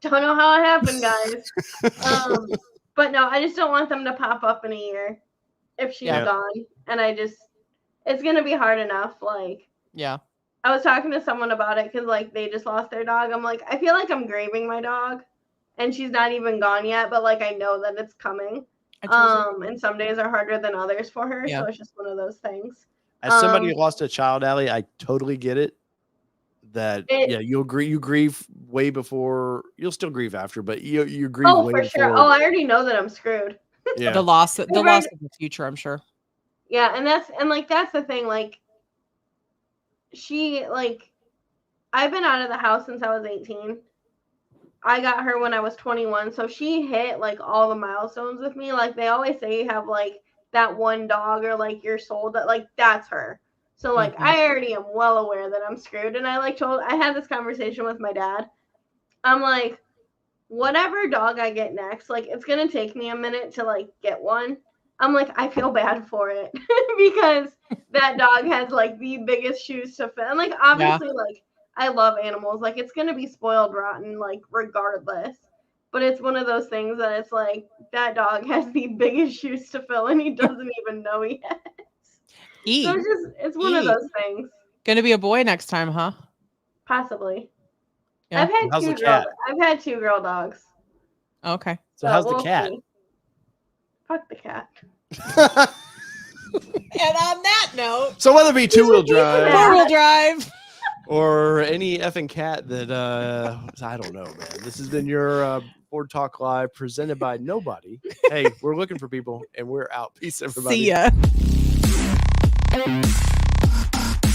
Don't know how it happened, guys. But no, I just don't want them to pop up in a year if she's gone. And it's gonna be hard enough. Like, yeah. I was talking to someone about it because like they just lost their dog. I'm like, I feel like I'm grieving my dog, and she's not even gone yet. But like I know that it's coming. And some days are harder than others for her. Yeah. So it's just one of those things. As somebody who lost a child, Allie, I totally get it. You grieve way before. You'll still grieve after, but you grieve. Oh, way for before. sure. Oh, I already know that I'm screwed. Yeah. The loss of the future, I'm sure. Yeah, and that's the thing. Like, I've been out of the house since I was 18. I got her when I was 21, so she hit like all the milestones with me. Like they always say, you have like that one dog or like your soul that like that's her. So like I already am well aware that I'm screwed, and I had this conversation with my dad. I'm like, whatever dog I get next, like it's gonna take me a minute to like get one. I'm like, I feel bad for it because that dog has like the biggest shoes to fill. And like obviously like I love animals. Like it's gonna be spoiled rotten, like regardless. But it's one of those things that it's like that dog has the biggest shoes to fill and he doesn't even know he has. So it's one of those things. Gonna be a boy next time, huh? Possibly. Yeah. I've had two girl dogs. Okay. So how's the cat? See. Fuck the cat. And on that note, so whether it be two-wheel drive, four-wheel drive, or any effing cat that I don't know, man. This has been your Ford Talk Live presented by nobody. Hey, we're looking for people, and we're out. Peace, everybody. See ya.